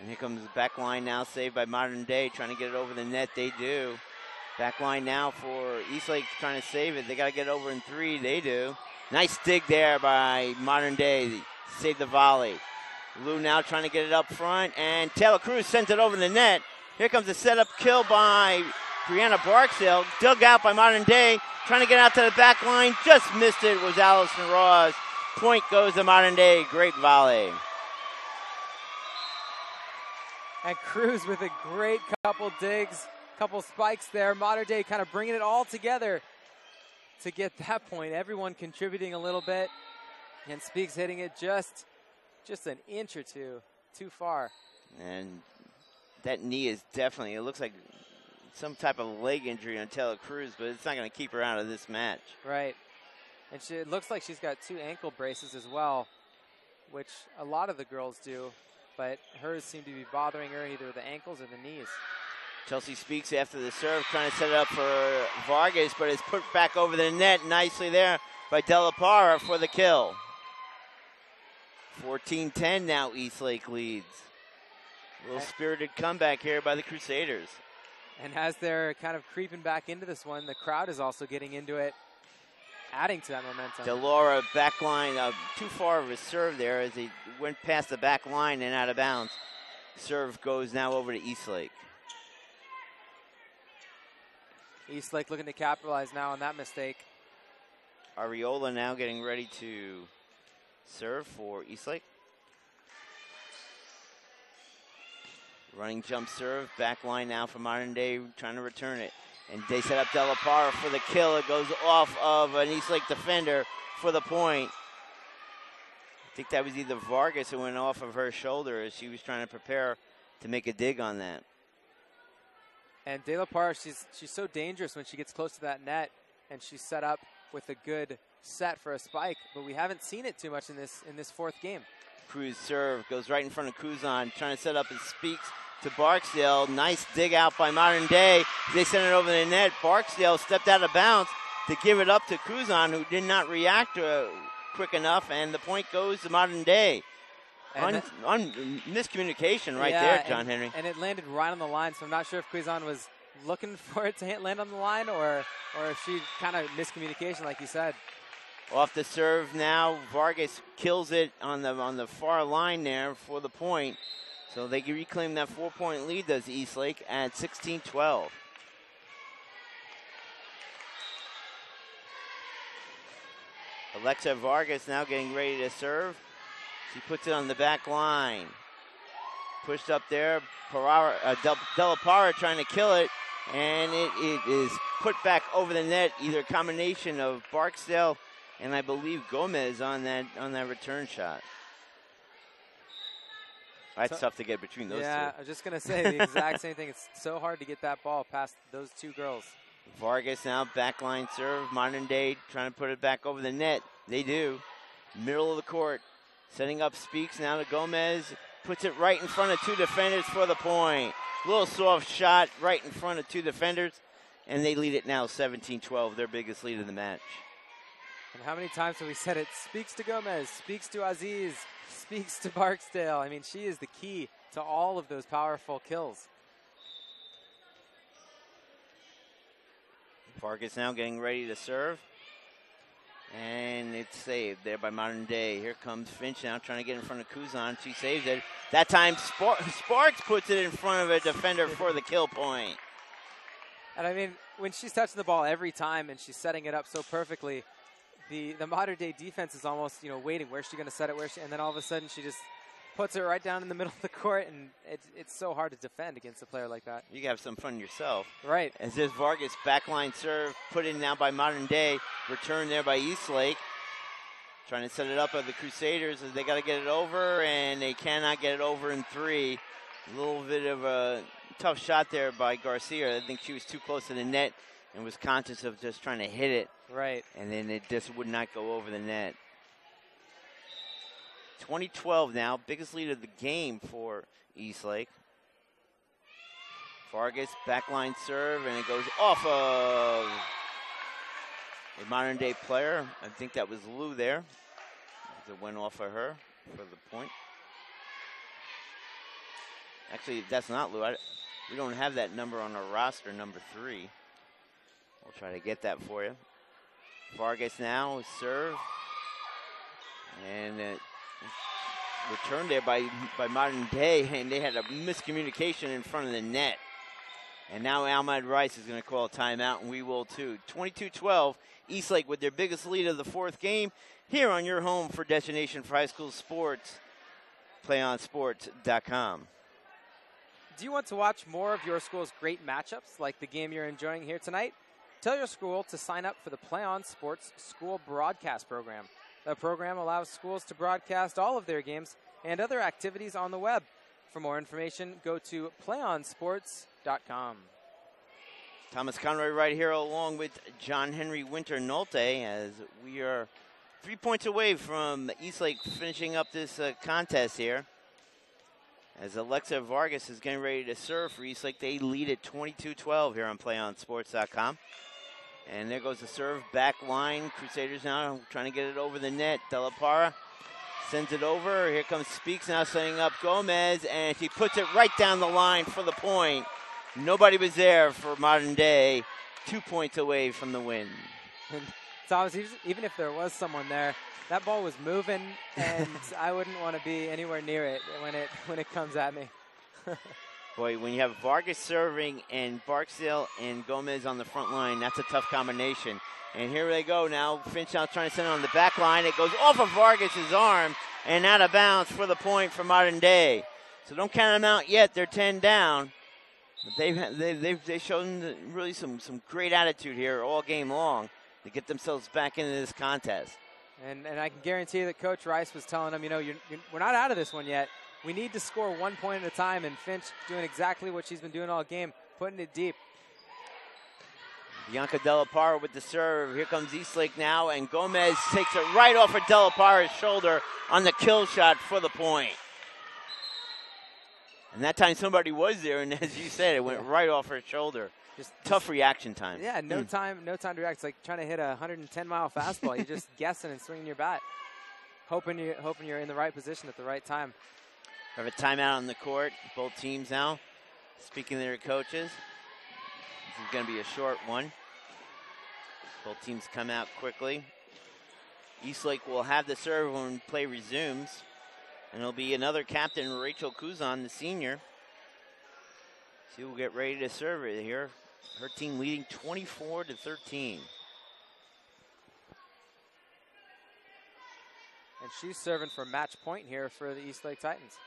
And here comes the back line now, saved by Modern Day, trying to get it over the net. They do. Back line now for Eastlake trying to save it. They got to get over in 3. They do. Nice dig there by Modern Day. Save the volley. Lou now trying to get it up front, and Taylor Cruz sends it over the net. Here comes a setup kill by Brianna Barksdale. Dug out by Modern Day. Trying to get out to the back line. Just missed it was Allison Ross. Point goes to Modern Day. Great volley. And Cruz with a great couple digs, couple spikes there. Modern Day kind of bringing it all together to get that point. Everyone contributing a little bit. And Speaks hitting it just an inch or two too far. And that knee is definitely, it looks like some type of leg injury on Taylor Cruz, but it's not going to keep her out of this match. Right. And it looks like she's got 2 ankle braces as well, which a lot of the girls do, but hers seem to be bothering her either the ankles or the knees. Chelsea Speaks after the serve, trying to set it up for Vargas, but it's put back over the net nicely there by Della Parra for the kill. 14-10 now, Eastlake leads. A little spirited comeback here by the Crusaders. And as they're kind of creeping back into this one, the crowd is also getting into it, adding to that momentum. Delora back line, too far of a serve there as he went past the back line and out of bounds. Serve goes now over to Eastlake. Eastlake looking to capitalize now on that mistake. Ariola now getting ready to serve for Eastlake. Running jump serve, back line now for Modern Day, trying to return it. And they set up Della Parra for the kill. It goes off of an Eastlake defender for the point. I think that was either Vargas who went off of her shoulder as she was trying to prepare to make a dig on that. And De La Parra, she's so dangerous when she gets close to that net, and she's set up with a good set for a spike, but we haven't seen it too much in this fourth game. Cruz serve goes right in front of Kuzan, trying to set up and Speaks to Barksdale. Nice dig out by Modern Day. They sent it over the net. Barksdale stepped out of bounds to give it up to Kuzan, who did not react quick enough, and the point goes to Modern Day. Miscommunication right there, John Henry. And it landed right on the line, so I'm not sure if Kuzan was looking for it to land on the line or if she kind of miscommunication, like you said. Off the serve now, Vargas kills it on the far line there for the point. So they can reclaim that 4-point lead, does Eastlake, at 16-12. Alexa Vargas now getting ready to serve. She puts it on the back line. Pushed up there, Della Parra trying to kill it, and it is put back over the net, either a combination of Barksdale and I believe Gomez on that return shot. That's tough to get between those two. Yeah, I was just going to say the exact same thing. It's so hard to get that ball past those two girls. Vargas now, backline serve. Modern Day trying to put it back over the net. They do. Middle of the court. Setting up Speaks now to Gomez. Puts it right in front of 2 defenders for the point. Little soft shot right in front of 2 defenders. And they lead it now 17-12, their biggest lead of the match. And how many times have we said it? Speaks to Gomez, speaks to Aziz, speaks to Barksdale. I mean, she is the key to all of those powerful kills. Vargas now getting ready to serve. And it's saved there by Modern Day. Here comes Finch now trying to get in front of Kuzan. She saves it. That time Sparks puts it in front of a defender for the kill point. And I mean, when she's touching the ball every time and she's setting it up so perfectly, the Modern Day defense is almost, waiting. Where's she going to set it? And then all of a sudden she just puts it right down in the middle of the court, and it's so hard to defend against a player like that. You can have some fun yourself. Right. As this Vargas backline serve put in now by Modern Day, return there by Eastlake. Trying to set it up of the Crusaders as they got to get it over, and they cannot get it over in 3. A little bit of a tough shot there by Garcia. I think she was too close to the net and was conscious of just trying to hit it. Right. And then it just would not go over the net. 2012 now, biggest lead of the game for Eastlake. Vargas, backline serve, and it goes off of a Modern Day player. I think that was Lou there. It went off of her for the point. Actually, that's not Lou. We don't have that number on our roster, number 3. We'll try to get that for you. Vargas now, serve. And returned there by Modern Day, and they had a miscommunication in front of the net. And now Ahmad Rice is going to call a timeout, and we will too. 22-12, Eastlake with their biggest lead of the 4th game here on your home for Destination for High School Sports, PlayOnSports.com. Do you want to watch more of your school's great matchups like the game you're enjoying here tonight? Tell your school to sign up for the PlayOn Sports School Broadcast Program. The program allows schools to broadcast all of their games and other activities on the web. For more information, go to PlayOnSports.com. Thomas Conroy right here along with John Henry Winter Nolte as we are 3 points away from Eastlake finishing up this contest here. As Alexa Vargas is getting ready to serve for Eastlake, they lead at 22-12 here on PlayOnSports.com. And there goes the serve, back line. Crusaders now trying to get it over the net. De La Parra sends it over. Here comes Speaks now setting up Gomez, and she puts it right down the line for the point. Nobody was there for Modern Day. 2 points away from the win. Thomas, even if there was someone there, that ball was moving, and I wouldn't want to be anywhere near it when it comes at me. Boy, when you have Vargas serving and Barksdale and Gomez on the front line, that's a tough combination. And here they go now. Finch now trying to send it on the back line. It goes off of Vargas's arm and out of bounds for the point for Modern Day. So don't count them out yet. They're 10 down. But they've shown really some great attitude here all game long to get themselves back into this contest. And I can guarantee that Coach Rice was telling them, we're not out of this one yet. We need to score 1 point at a time, and Finch doing exactly what she's been doing all game, putting it deep. Bianca De La Parra with the serve. Here comes Eastlake now, and Gomez takes it right off of De La Parra's shoulder on the kill shot for the point. And that time somebody was there, and as you said, it went right off her shoulder. Just tough reaction time. Yeah, no time to react. It's like trying to hit a 110-mile fastball. You're just guessing and swinging your bat, hoping you're in the right position at the right time. We have a timeout on the court. Both teams now speaking to their coaches. This is going to be a short one. Both teams come out quickly. Eastlake will have the serve when play resumes. And it'll be another captain, Rachel Kuzan, the senior. She will get ready to serve it here. Her team leading 24-13. And she's serving for match point here for the Eastlake Titans.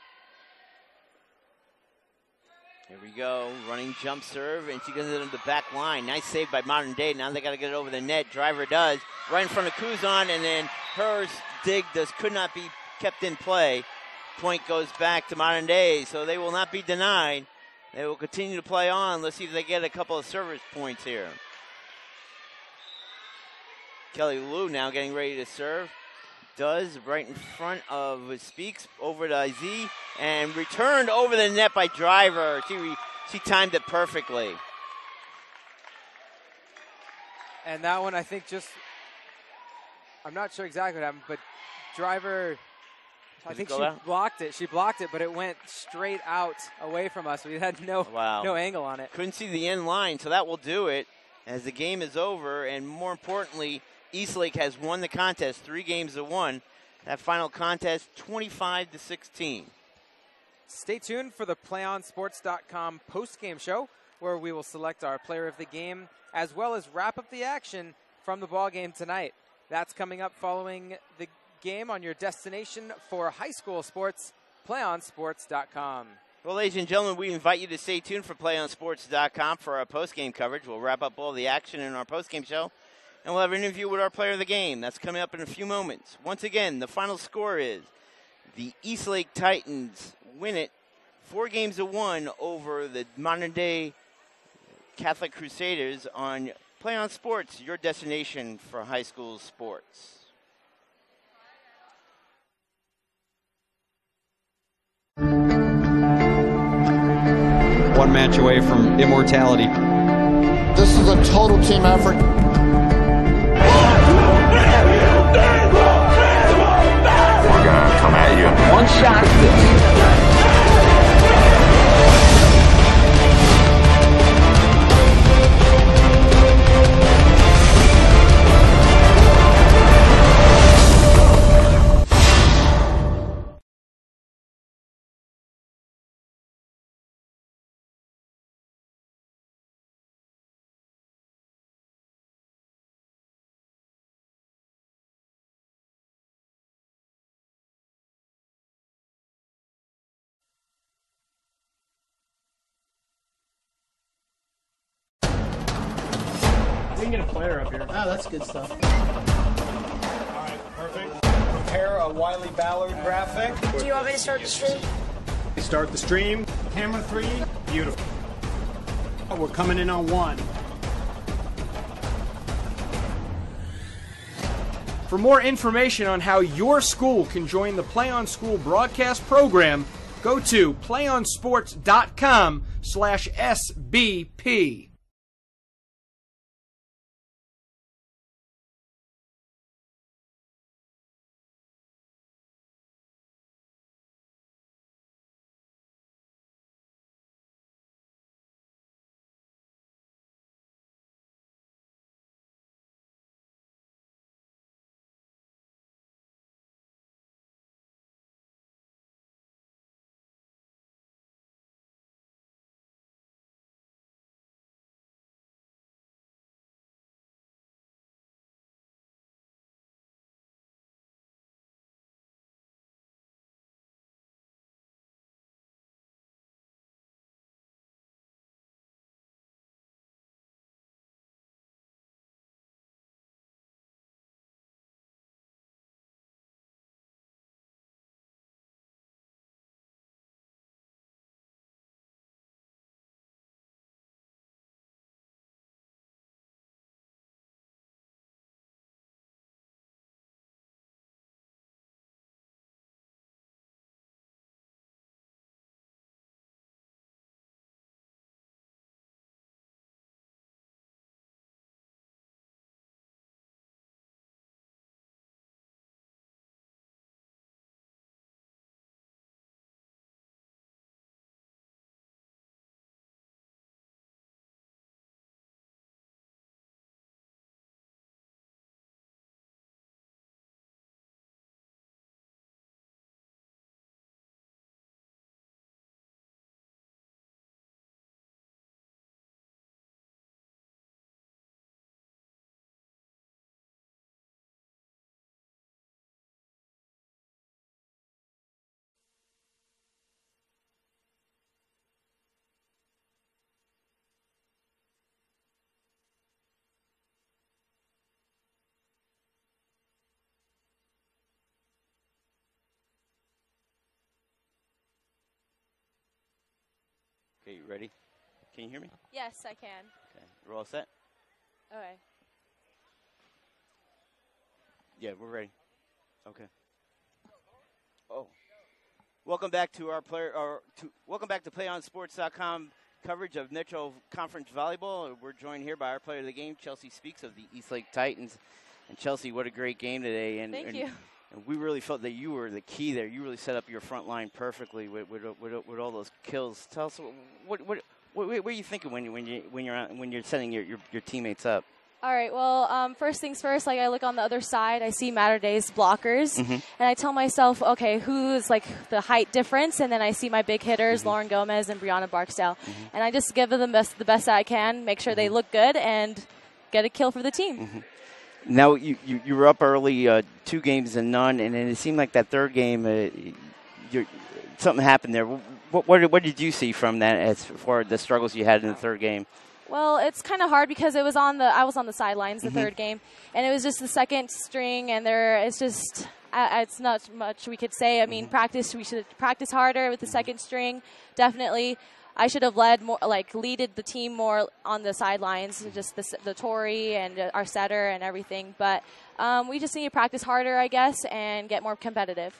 Here we go, running jump serve, and she gets it on the back line. Nice save by Modern Day. Now they got to get it over the net. Driver does, right in front of Kuzan, and then her dig could not be kept in play. Point goes back to Modern Day, so they will not be denied. They will continue to play on. Let's see if they get a couple of service points here. Kelly Lou now getting ready to serve. Does right in front of Speaks over to IZ and returned over the net by Driver. She timed it perfectly. And that one, I think, I'm not sure exactly what happened, but Driver, I think she blocked it. She blocked it, but it went straight out away from us. We had no angle on it. Couldn't see the end line, so that will do it as the game is over. And more importantly, Eastlake has won the contest 3 games to 1. That final contest, 25-16. Stay tuned for the PlayOnSports.com postgame show, where we will select our player of the game, as well as wrap up the action from the ball game tonight. That's coming up following the game on your destination for high school sports, PlayOnSports.com. Well, ladies and gentlemen, we invite you to stay tuned for PlayOnSports.com for our postgame coverage. We'll wrap up all the action in our postgame show, and we'll have an interview with our player of the game. That's coming up in a few moments. Once again, the final score is the Eastlake Titans win it 4 games to 1 over the modern-day Catholic Crusaders on PlayOn Sports, your destination for high school sports. One match away from immortality. This is a total team effort. We're gonna come at you. One shot at this. We can get a player up here. Oh, that's good stuff. All right, perfect. Prepare a Wiley Ballard graphic. Do you want me to start the stream? Start the stream. Camera 3. Beautiful. We're coming in on 1. For more information on how your school can join the Play On School broadcast program, go to playonsports.com/SBP. Okay, you ready? Can you hear me? Yes, I can. Okay, we're all set? Okay. Yeah, we're ready. Okay. Oh. Welcome back to welcome back to PlayOnSports.com coverage of Metro Conference Volleyball. We're joined here by our player of the game, Chelsea Speaks of the Eastlake Titans. And Chelsea, what a great game today. Thank you. And we really felt that you were the key there. You really set up your front line perfectly with all those kills. Tell us what are you thinking when you're setting your teammates up? All right. Well, first things first. Like I look on the other side, I see Matter Day's blockers, and I tell myself, okay, who's like the height difference? And then I see my big hitters, Lauren Gomez and Brianna Barksdale, and I just give them the best I can, make sure they look good, and get a kill for the team. Now you were up early, 2 games and none, and then it seemed like that third game, something happened there. What did you see from that as far as the struggles you had in the third game? Well, it's kind of hard because I was on the sidelines the third game, and it was just the second string, and it's not much we could say. I mean, we should practice harder with the second string, definitely. I should have led more, leaded the team more on the sidelines, just the Tori and our setter and everything. But we just need to practice harder, I guess, and get more competitive.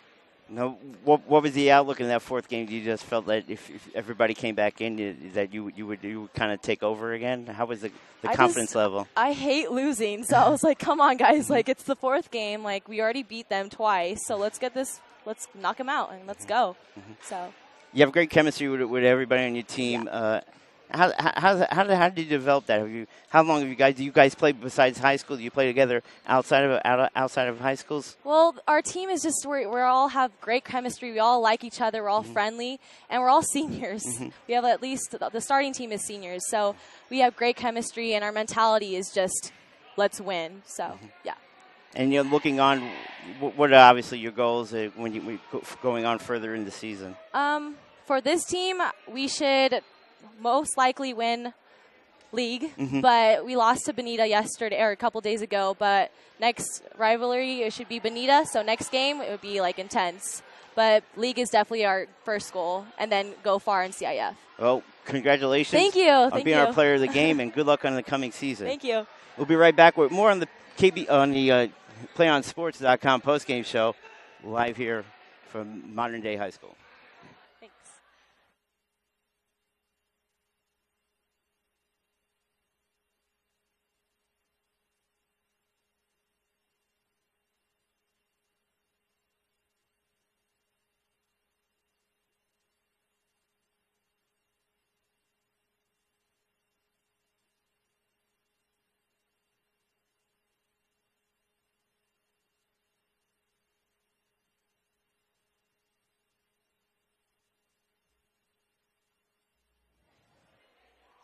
Now, what was the outlook in that fourth game? You just felt that if everybody came back in, that you would kind of take over again? How was the confidence level? I hate losing, so I was like, come on, guys. It's the fourth game. We already beat them twice, so let's knock them out, and let's go. So. You have great chemistry with everybody on your team. Yeah. How did you develop that? How long have you guys played besides high school? Do you play together outside of high schools? Well, our team is just we all have great chemistry. We all like each other. We're all friendly, and we're all seniors. We have at least the starting team is seniors, so we have great chemistry, and our mentality is just let's win. So yeah. And you're looking on. What are obviously your goals when you going on further in the season? For this team, we should most likely win league, but we lost to Bonita yesterday or a couple days ago. But next rivalry, it should be Bonita. So next game, it would be intense. But league is definitely our first goal, and then go far in CIF. Well, congratulations. Thank you. On being our player of the game, and good luck on the coming season. Thank you. We'll be right back with more on the PlayOnSports.com postgame show, live here from Modern Day High School.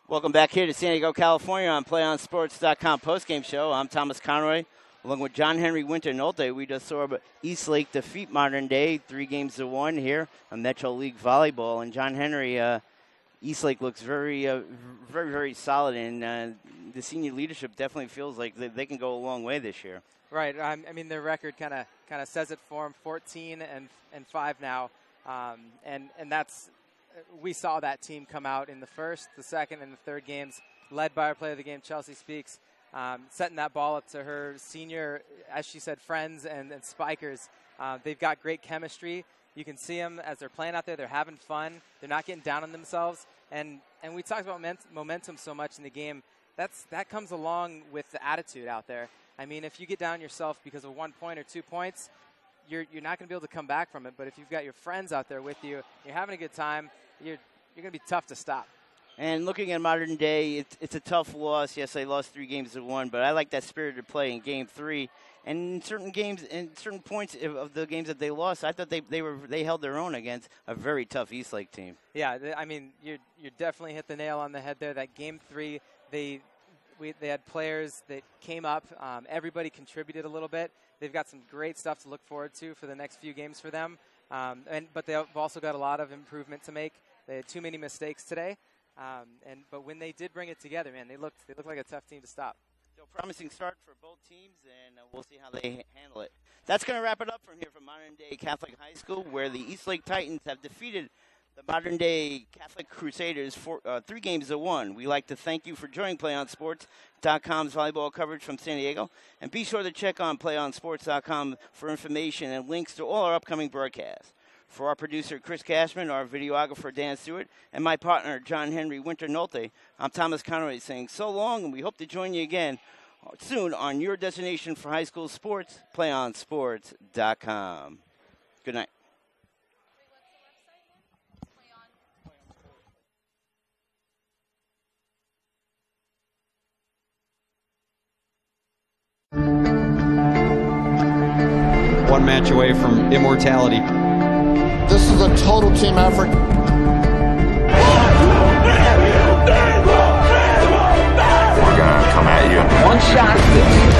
Welcome back here to San Diego, California on PlayOnSports.com postgame show. I'm Thomas Conroy, along with John Henry Winter-Nolte. We just saw Eastlake defeat Modern Day 3-1 here on Metro League Volleyball. And John Henry, Eastlake looks very, very solid, and the senior leadership definitely feels like they can go a long way this year. Right. I mean, their record kind of says it for them. 14-5 now, and that's. We saw that team come out in the first, the second, and the third games, led by our player of the game, Chelsea Speaks, setting that ball up to her senior, as she said, friends and spikers. They've got great chemistry. You can see them as they're playing out there. They're having fun. They're not getting down on themselves. And we talked about momentum so much in the game. That comes along with the attitude out there. I mean, if you get down yourself because of 1 point or 2 points, you're not going to be able to come back from it. But if you've got your friends out there with you, you're having a good time, you're going to be tough to stop. And looking at Modern Day, it's a tough loss. Yes, they lost 3-1, but I like that spirited play in Game 3. And in certain games, in certain points of the games that they lost, I thought they held their own against a very tough Eastlake team. Yeah, I mean, you definitely hit the nail on the head there. That Game 3, they had players that came up. Everybody contributed a little bit. They've got some great stuff to look forward to for the next few games for them. But they've also got a lot of improvement to make. They had too many mistakes today, but when they did bring it together, man, they looked like a tough team to stop. So promising start for both teams, and we'll see how they handle it. That's going to wrap it up from here from Modern Day Catholic High School, where the Eastlake Titans have defeated the Modern Day Catholic Crusaders 3-1. We'd like to thank you for joining PlayOnSports.com's volleyball coverage from San Diego, and be sure to check on PlayOnSports.com for information and links to all our upcoming broadcasts. For our producer, Chris Cashman, our videographer, Dan Stewart, and my partner, John Henry Winter-Nolte, I'm Thomas Conroy saying so long, and we hope to join you again soon on your destination for high school sports, PlayOnSports.com. Good night. one match away from immortality. This is a total team effort. We're gonna come at you. One shot.